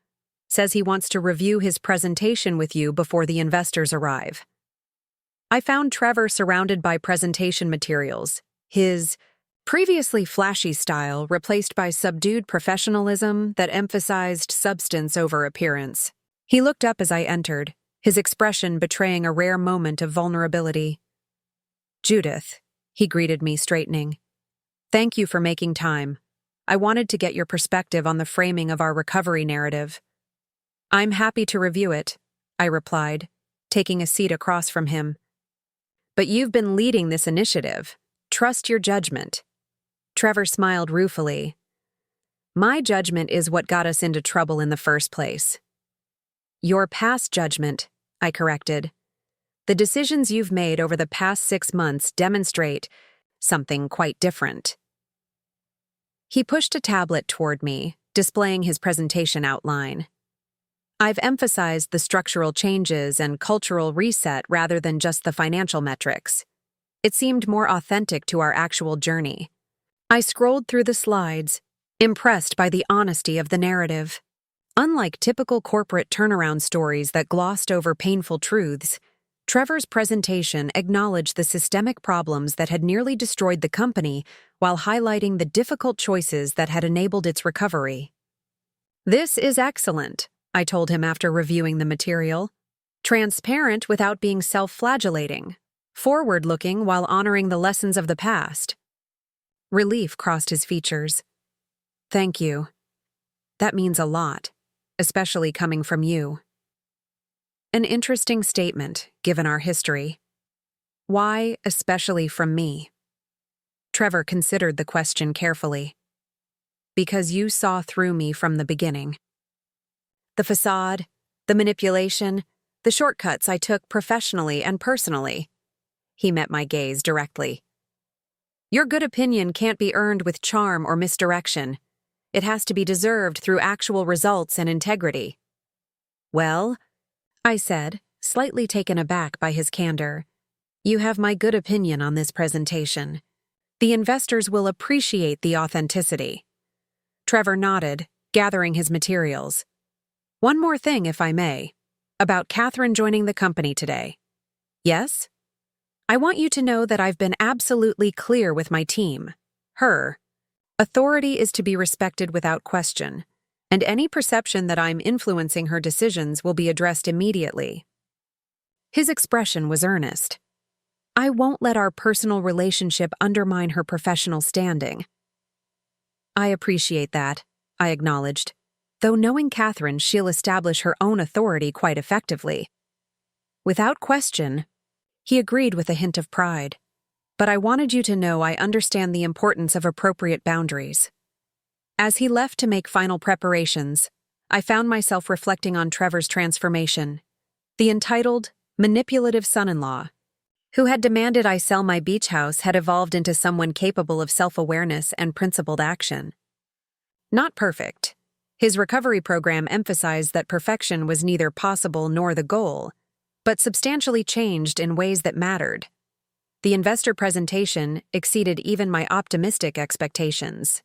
Says he wants to review his presentation with you before the investors arrive. I found Trevor surrounded by presentation materials, his previously flashy style replaced by subdued professionalism that emphasized substance over appearance. He looked up as I entered, his expression betraying a rare moment of vulnerability. Judith, he greeted me, straightening. Thank you for making time. I wanted to get your perspective on the framing of our recovery narrative. I'm happy to review it, I replied, taking a seat across from him. But you've been leading this initiative. Trust your judgment. Trevor smiled ruefully. My judgment is what got us into trouble in the first place. Your past judgment, I corrected. The decisions you've made over the past 6 months demonstrate something quite different. He pushed a tablet toward me, displaying his presentation outline. I've emphasized the structural changes and cultural reset rather than just the financial metrics. It seemed more authentic to our actual journey. I scrolled through the slides, impressed by the honesty of the narrative. Unlike typical corporate turnaround stories that glossed over painful truths, Trevor's presentation acknowledged the systemic problems that had nearly destroyed the company while highlighting the difficult choices that had enabled its recovery. This is excellent, I told him after reviewing the material. Transparent without being self-flagellating. Forward-looking while honoring the lessons of the past. Relief crossed his features. Thank you. That means a lot, especially coming from you. An interesting statement, given our history. Why, especially from me? Trevor considered the question carefully. Because you saw through me from the beginning. The facade, the manipulation, the shortcuts I took professionally and personally. He met my gaze directly. Your good opinion can't be earned with charm or misdirection. It has to be deserved through actual results and integrity. Well, I said, slightly taken aback by his candor, you have my good opinion on this presentation. The investors will appreciate the authenticity. Trevor nodded, gathering his materials. One more thing, if I may, about Katherine joining the company today. Yes? I want you to know that I've been absolutely clear with my team. Her authority is to be respected without question, and any perception that I'm influencing her decisions will be addressed immediately. His expression was earnest. I won't let our personal relationship undermine her professional standing. I appreciate that, I acknowledged, though knowing Katherine, she'll establish her own authority quite effectively. Without question, he agreed with a hint of pride. But I wanted you to know I understand the importance of appropriate boundaries. As he left to make final preparations, I found myself reflecting on Trevor's transformation. The entitled, manipulative son-in-law, who had demanded I sell my beach house, had evolved into someone capable of self-awareness and principled action. Not perfect. His recovery program emphasized that perfection was neither possible nor the goal, but substantially changed in ways that mattered. The investor presentation exceeded even my optimistic expectations.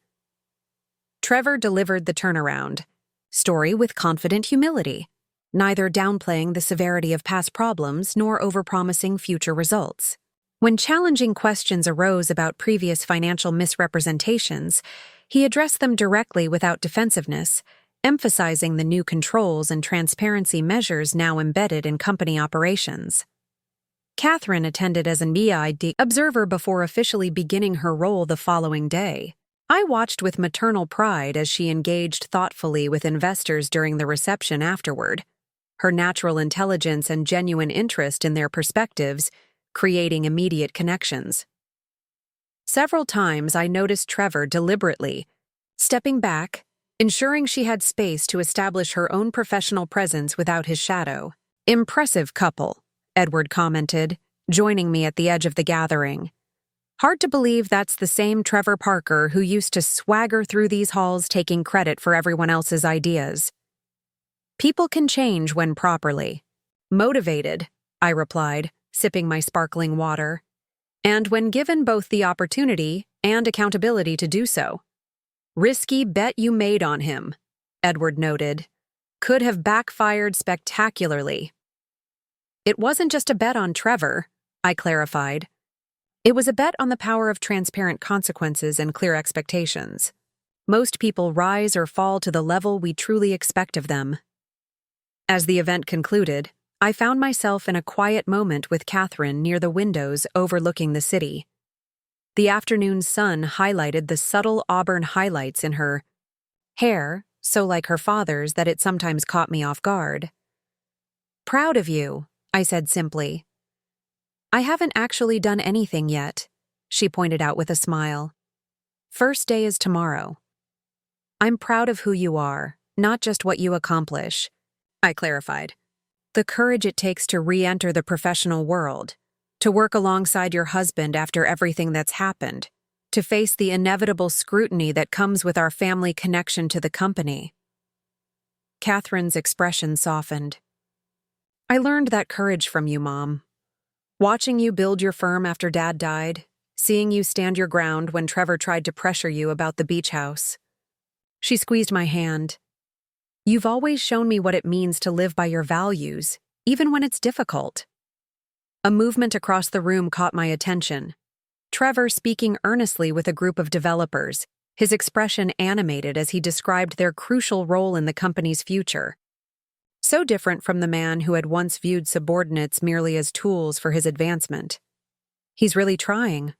Trevor delivered the turnaround story with confident humility, neither downplaying the severity of past problems nor overpromising future results. When challenging questions arose about previous financial misrepresentations, he addressed them directly without defensiveness, emphasizing the new controls and transparency measures now embedded in company operations. Katherine attended as an EID observer before officially beginning her role the following day. I watched with maternal pride as she engaged thoughtfully with investors during the reception afterward, her natural intelligence and genuine interest in their perspectives creating immediate connections. Several times I noticed Trevor deliberately stepping back, ensuring she had space to establish her own professional presence without his shadow. "Impressive couple," Edward commented, joining me at the edge of the gathering. "Hard to believe that's the same Trevor Parker who used to swagger through these halls taking credit for everyone else's ideas." "People can change when properly motivated," I replied, sipping my sparkling water, "and when given both the opportunity and accountability to do so." "Risky bet you made on him," Edward noted. "Could have backfired spectacularly." "It wasn't just a bet on Trevor," I clarified. "It was a bet on the power of transparent consequences and clear expectations. Most people rise or fall to the level we truly expect of them." As the event concluded, I found myself in a quiet moment with Katherine near the windows overlooking the city. The afternoon sun highlighted the subtle auburn highlights in her hair, so like her father's that it sometimes caught me off guard. "Proud of you," I said simply. "I haven't actually done anything yet," she pointed out with a smile. "First day is tomorrow." "I'm proud of who you are, not just what you accomplish," I clarified. "The courage it takes to re-enter the professional world, to work alongside your husband after everything that's happened, to face the inevitable scrutiny that comes with our family connection to the company." Katherine's expression softened. "I learned that courage from you, Mom. Watching you build your firm after Dad died, seeing you stand your ground when Trevor tried to pressure you about the beach house." She squeezed my hand. "You've always shown me what it means to live by your values, even when it's difficult." A movement across the room caught my attention. Trevor speaking earnestly with a group of developers, his expression animated as he described their crucial role in the company's future. So different from the man who had once viewed subordinates merely as tools for his advancement. "He's really trying,"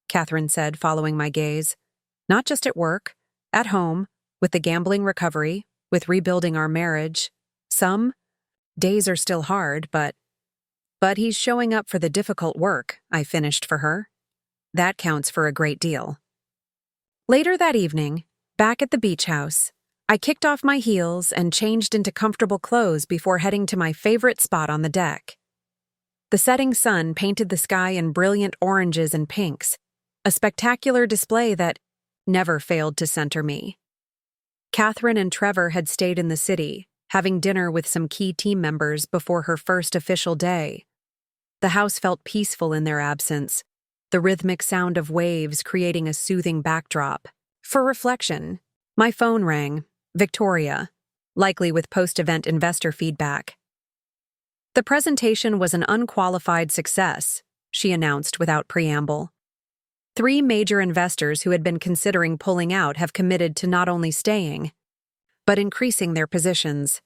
Katherine said, following my gaze. "Not just at work, at home, with the gambling recovery, with rebuilding our marriage. Some days are still hard, but he's showing up for the difficult work," I finished for her. "That counts for a great deal." Later that evening, back at the beach house, I kicked off my heels and changed into comfortable clothes before heading to my favorite spot on the deck. The setting sun painted the sky in brilliant oranges and pinks, a spectacular display that never failed to center me. Katherine and Trevor had stayed in the city, having dinner with some key team members before her first official day. The house felt peaceful in their absence, the rhythmic sound of waves creating a soothing backdrop. For reflection, my phone rang. Victoria, likely with post-event investor feedback. "The presentation was an unqualified success," she announced without preamble. "3 major investors who had been considering pulling out have committed to not only staying, but increasing their positions."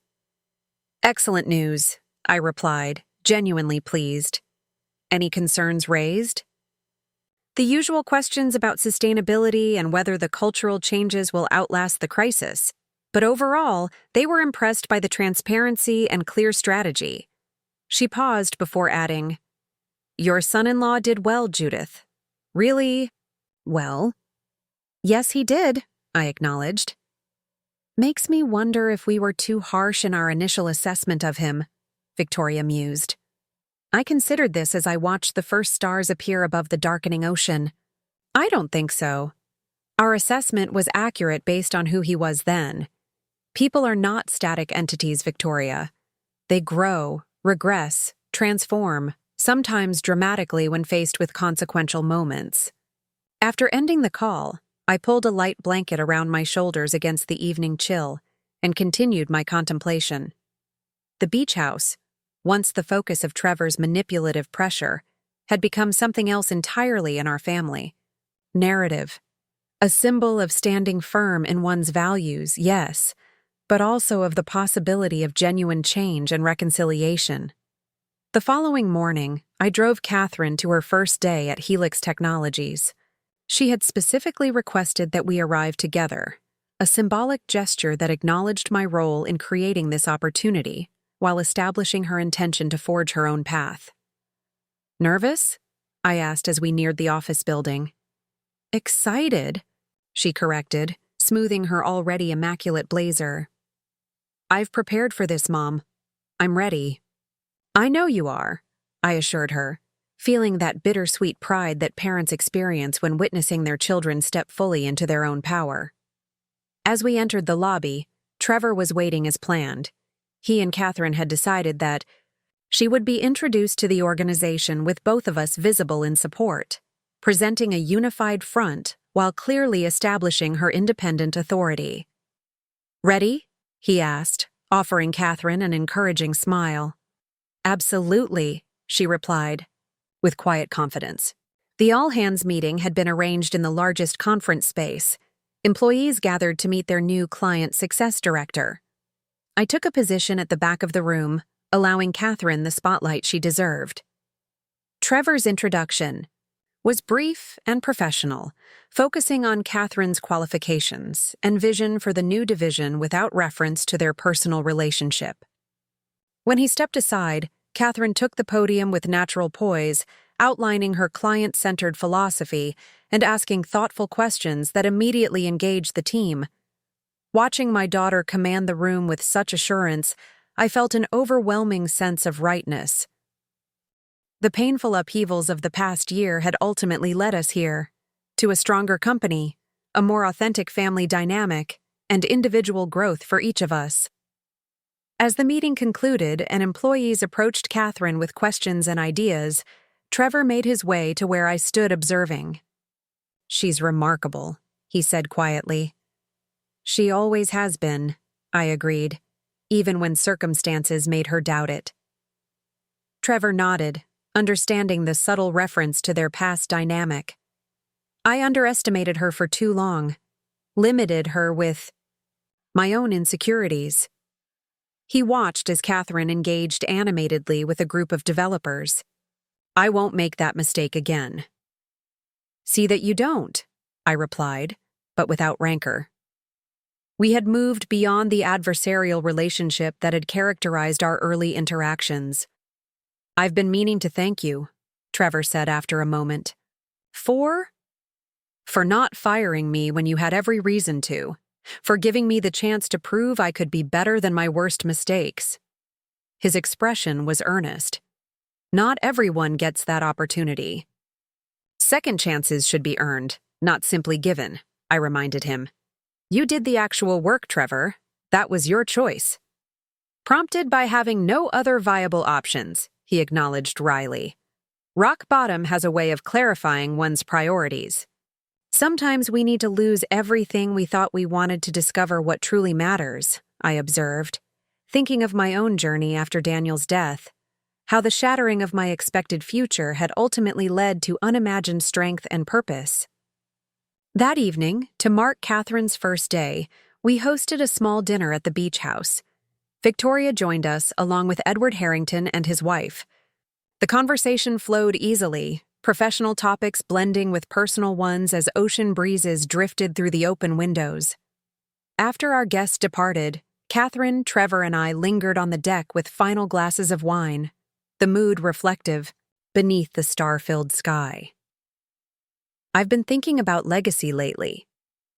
"Excellent news," I replied, genuinely pleased. "Any concerns raised?" "The usual questions about sustainability and whether the cultural changes will outlast the crisis. But overall, they were impressed by the transparency and clear strategy." She paused before adding, "Your son-in-law did well, Judith. Really well." "Yes, he did," I acknowledged. "Makes me wonder if we were too harsh in our initial assessment of him," Victoria mused. "I considered this as I watched the first stars appear above the darkening ocean." "I don't think so. Our assessment was accurate based on who he was then. People are not static entities, Victoria. They grow, regress, transform, sometimes dramatically when faced with consequential moments." After ending the call, I pulled a light blanket around my shoulders against the evening chill and continued my contemplation. The beach house, once the focus of Trevor's manipulative pressure, had become something else entirely in our family. Narrative. A symbol of standing firm in one's values, yes, but also of the possibility of genuine change and reconciliation. The following morning, I drove Katherine to her first day at Helix Technologies. She had specifically requested that we arrive together, a symbolic gesture that acknowledged my role in creating this opportunity while establishing her intention to forge her own path. "Nervous?" I asked as we neared the office building. Excited, she corrected, smoothing her already immaculate blazer. I've prepared for this, Mom. I'm ready. I know you are, I assured her, feeling that bittersweet pride that parents experience when witnessing their children step fully into their own power. As we entered the lobby, Trevor was waiting as planned. He and Katherine had decided that she would be introduced to the organization with both of us visible in support, presenting a unified front while clearly establishing her independent authority. Ready? He asked, offering Katherine an encouraging smile. Absolutely, she replied, with quiet confidence. The all-hands meeting had been arranged in the largest conference space. Employees gathered to meet their new client success director. I took a position at the back of the room, allowing Katherine the spotlight she deserved. Trevor's introduction was brief and professional, focusing on Katherine's qualifications and vision for the new division without reference to their personal relationship. When he stepped aside, Katherine took the podium with natural poise, outlining her client-centered philosophy and asking thoughtful questions that immediately engaged the team. Watching my daughter command the room with such assurance, I felt an overwhelming sense of rightness. The painful upheavals of the past year had ultimately led us here, to a stronger company, a more authentic family dynamic, and individual growth for each of us. As the meeting concluded and employees approached Katherine with questions and ideas, Trevor made his way to where I stood observing. She's remarkable, he said quietly. She always has been, I agreed, even when circumstances made her doubt it. Trevor nodded, understanding the subtle reference to their past dynamic. I underestimated her for too long, limited her with my own insecurities. He watched as Katherine engaged animatedly with a group of developers. I won't make that mistake again. See that you don't, I replied, but without rancor. We had moved beyond the adversarial relationship that had characterized our early interactions. I've been meaning to thank you, Trevor said after a moment. For not firing me when you had every reason to. For giving me the chance to prove I could be better than my worst mistakes. His expression was earnest. Not everyone gets that opportunity. Second chances should be earned, not simply given, I reminded him. You did the actual work, Trevor. That was your choice. Prompted by having no other viable options, he acknowledged wryly. Rock bottom has a way of clarifying one's priorities. Sometimes we need to lose everything we thought we wanted to discover what truly matters, I observed, thinking of my own journey after Daniel's death, how the shattering of my expected future had ultimately led to unimagined strength and purpose. That evening, to mark Katherine's first day, we hosted a small dinner at the beach house. Victoria joined us along with Edward Harrington and his wife. The conversation flowed easily, professional topics blending with personal ones as ocean breezes drifted through the open windows. After our guests departed, Katherine, Trevor, and I lingered on the deck with final glasses of wine, the mood reflective, beneath the star-filled sky. I've been thinking about legacy lately,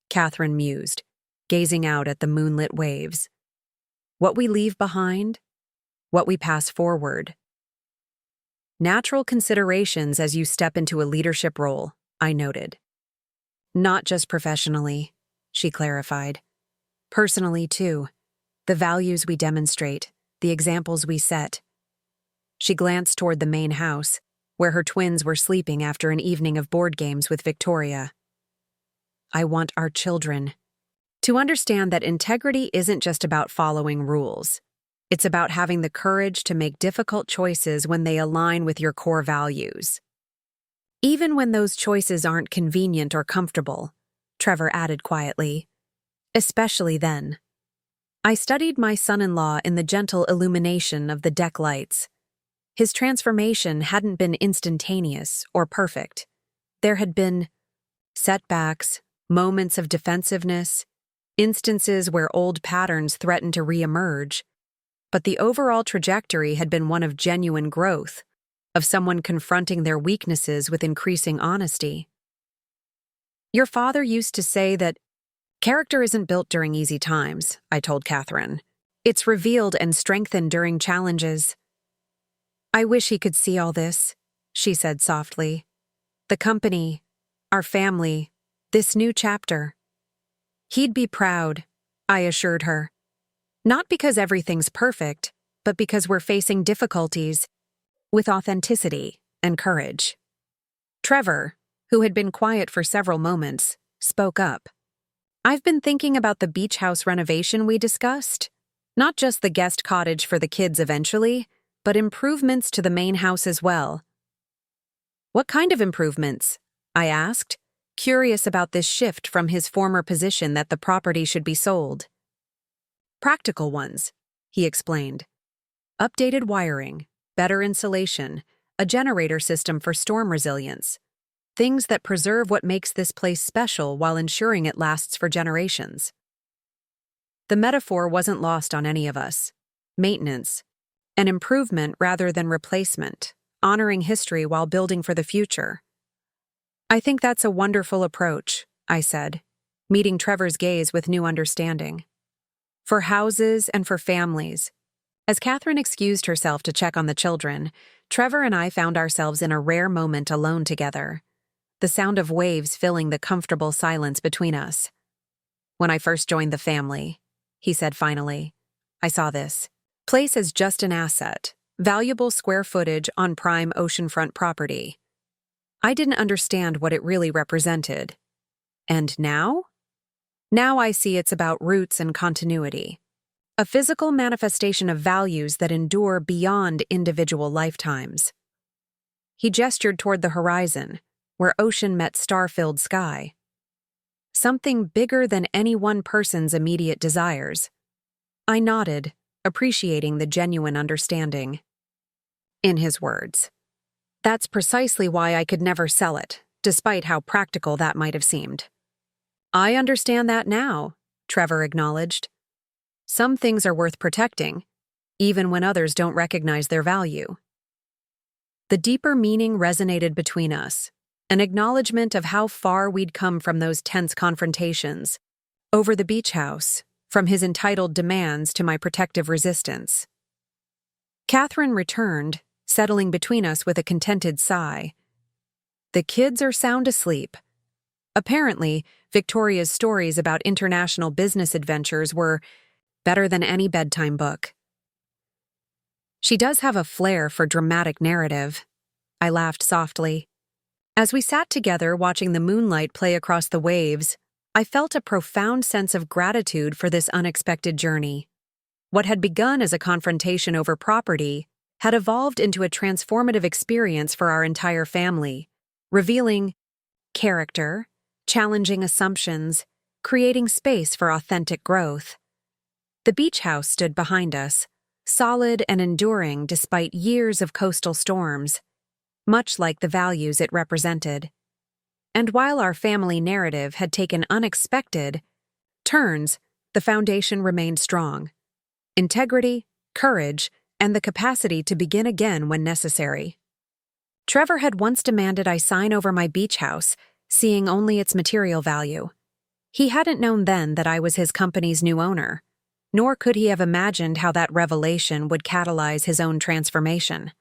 Katherine mused, gazing out at the moonlit waves. What we leave behind, what we pass forward. Natural considerations as you step into a leadership role, I noted. Not just professionally, she clarified. Personally, too. The values we demonstrate, the examples we set. She glanced toward the main house, where her twins were sleeping after an evening of board games with Victoria. I want our children to understand that integrity isn't just about following rules. It's about having the courage to make difficult choices when they align with your core values. Even when those choices aren't convenient or comfortable, Trevor added quietly. Especially then. I studied my son-in-law in the gentle illumination of the deck lights. His transformation hadn't been instantaneous or perfect. There had been setbacks, moments of defensiveness, instances where old patterns threatened to reemerge. But the overall trajectory had been one of genuine growth, of someone confronting their weaknesses with increasing honesty. Your father used to say that character isn't built during easy times, I told Katherine. It's revealed and strengthened during challenges. I wish he could see all this, she said softly. The company, our family, this new chapter. He'd be proud, I assured her. Not because everything's perfect, but because we're facing difficulties with authenticity and courage. Trevor, who had been quiet for several moments, spoke up. I've been thinking about the beach house renovation we discussed. Not just the guest cottage for the kids eventually, but improvements to the main house as well. What kind of improvements? I asked, curious about this shift from his former position that the property should be sold. Practical ones, he explained. Updated wiring, better insulation, a generator system for storm resilience. Things that preserve what makes this place special while ensuring it lasts for generations. The metaphor wasn't lost on any of us. Maintenance, an improvement rather than replacement, honoring history while building for the future. I think that's a wonderful approach, I said, meeting Trevor's gaze with new understanding. For houses and for families. As Katherine excused herself to check on the children, Trevor and I found ourselves in a rare moment alone together, the sound of waves filling the comfortable silence between us. When I first joined the family, he said finally, I saw this place as just an asset, valuable square footage on prime oceanfront property. I didn't understand what it really represented. And now? Now I see it's about roots and continuity. A physical manifestation of values that endure beyond individual lifetimes. He gestured toward the horizon, where ocean met star-filled sky. Something bigger than any one person's immediate desires. I nodded, appreciating the genuine understanding. In his words. That's precisely why I could never sell it, despite how practical that might have seemed. I understand that now, Trevor acknowledged. Some things are worth protecting, even when others don't recognize their value. The deeper meaning resonated between us, an acknowledgement of how far we'd come from those tense confrontations, over the beach house, from his entitled demands to my protective resistance. Katherine returned, settling between us with a contented sigh. The kids are sound asleep. Apparently, Victoria's stories about international business adventures were better than any bedtime book. She does have a flair for dramatic narrative. I laughed softly. As we sat together watching the moonlight play across the waves, I felt a profound sense of gratitude for this unexpected journey. What had begun as a confrontation over property had evolved into a transformative experience for our entire family, revealing character, challenging assumptions, creating space for authentic growth. The beach house stood behind us, solid and enduring despite years of coastal storms, much like the values it represented. And while our family narrative had taken unexpected turns, the foundation remained strong. Integrity, courage, and the capacity to begin again when necessary. Trevor had once demanded I sign over my beach house, seeing only its material value. He hadn't known then that I was his company's new owner, nor could he have imagined how that revelation would catalyze his own transformation.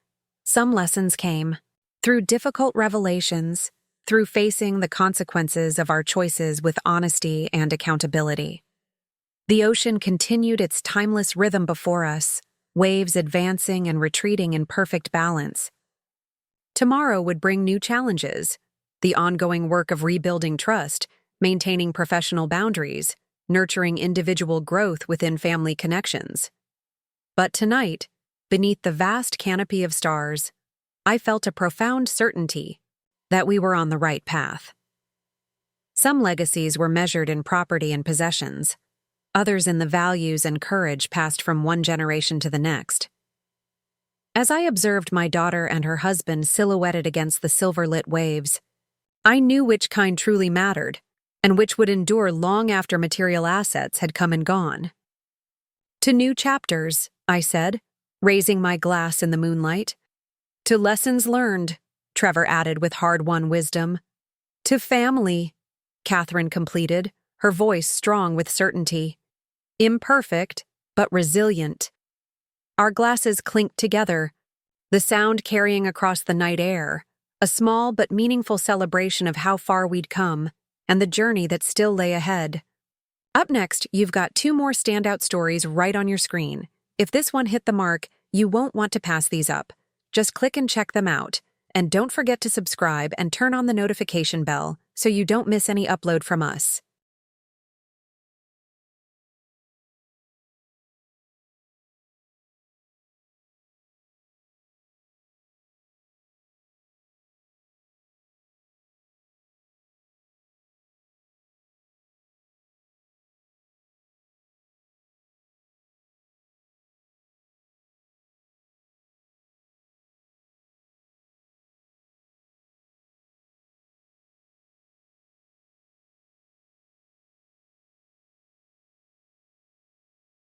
Some lessons came through difficult revelations, through facing the consequences of our choices with honesty and accountability. The ocean continued its timeless rhythm before us, waves advancing and retreating in perfect balance. Tomorrow would bring new challenges, the ongoing work of rebuilding trust, maintaining professional boundaries, nurturing individual growth within family connections. But tonight, beneath the vast canopy of stars, I felt a profound certainty that we were on the right path. Some legacies were measured in property and possessions, others in the values and courage passed from one generation to the next. As I observed my daughter and her husband silhouetted against the silver-lit waves, I knew which kind truly mattered, and which would endure long after material assets had come and gone. To new chapters, I said, raising my glass in the moonlight. To lessons learned, Trevor added with hard-won wisdom. To family, Katherine completed, her voice strong with certainty. Imperfect, but resilient. Our glasses clinked together, the sound carrying across the night air, a small but meaningful celebration of how far we'd come and the journey that still lay ahead. Up next, you've got 2 more standout stories right on your screen. If this one hit the mark, you won't want to pass these up. Just click and check them out. And don't forget to subscribe and turn on the notification bell so you don't miss any upload from us.